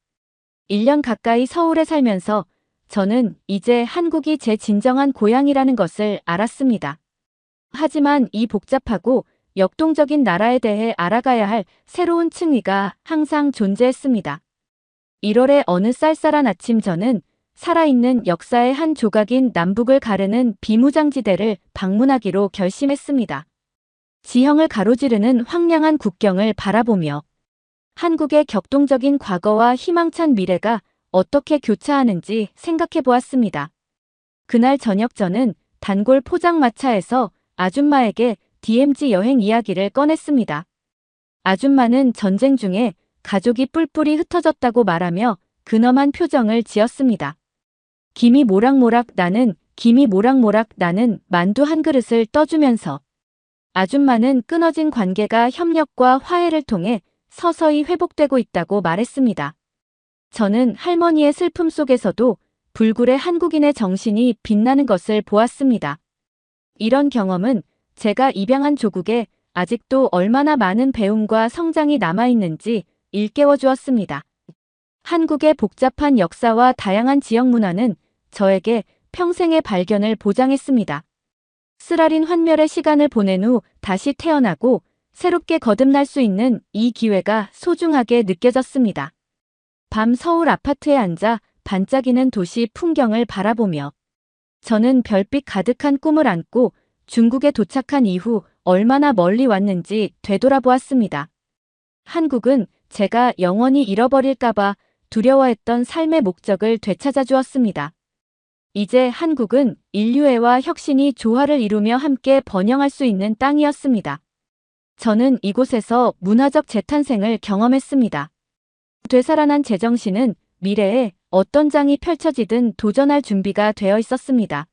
Speaker 1: 1년 가까이 서울에 살면서 저는 이제 한국이 제 진정한 고향이라는 것을 알았습니다. 하지만 이 복잡하고 역동적인 나라에 대해 알아가야 할 새로운 층위가 항상 존재했습니다. 1월의 어느 쌀쌀한 아침 저는 살아있는 역사의 한 조각인 남북을 가르는 비무장지대를 방문하기로 결심했습니다. 지형을 가로지르는 황량한 국경을 바라보며 한국의 격동적인 과거와 희망찬 미래가 어떻게 교차하는지 생각해 보았습니다. 그날 저녁 저는 단골 포장마차에서 아줌마에게 DMZ 여행 이야기를 꺼냈습니다. 아줌마는 전쟁 중에 가족이 뿔뿔이 흩어졌다고 말하며 근엄한 표정을 지었습니다. 김이 모락모락 나는 만두 한 그릇을 떠주면서 아줌마는 끊어진 관계가 협력과 화해를 통해 서서히 회복되고 있다고 말했습니다. 저는 할머니의 슬픔 속에서도 불굴의 한국인의 정신이 빛나는 것을 보았습니다. 이런 경험은 제가 입양한 조국에 아직도 얼마나 많은 배움과 성장이 남아있는지 일깨워 주었습니다. 한국의 복잡한 역사와 다양한 지역 문화는 저에게 평생의 발견을 보장했습니다. 쓰라린 환멸의 시간을 보낸 후 다시 태어나고 새롭게 거듭날 수 있는 이 기회가 소중하게 느껴졌습니다. 밤 서울 아파트에 앉아 반짝이는 도시 풍경을 바라보며 저는 별빛 가득한 꿈을 안고 중국에 도착한 이후 얼마나 멀리 왔는지 되돌아보았습니다. 한국은 제가 영원히 잃어버릴까봐 두려워했던 삶의 목적을 되찾아 주었습니다. 이제 한국은 인류애와 혁신이 조화를 이루며 함께 번영할 수 있는 땅이었습니다. 저는 이곳에서 문화적 재탄생을 경험했습니다. 되살아난 제정신은 미래에 어떤 장이 펼쳐지든 도전할 준비가 되어 있었습니다.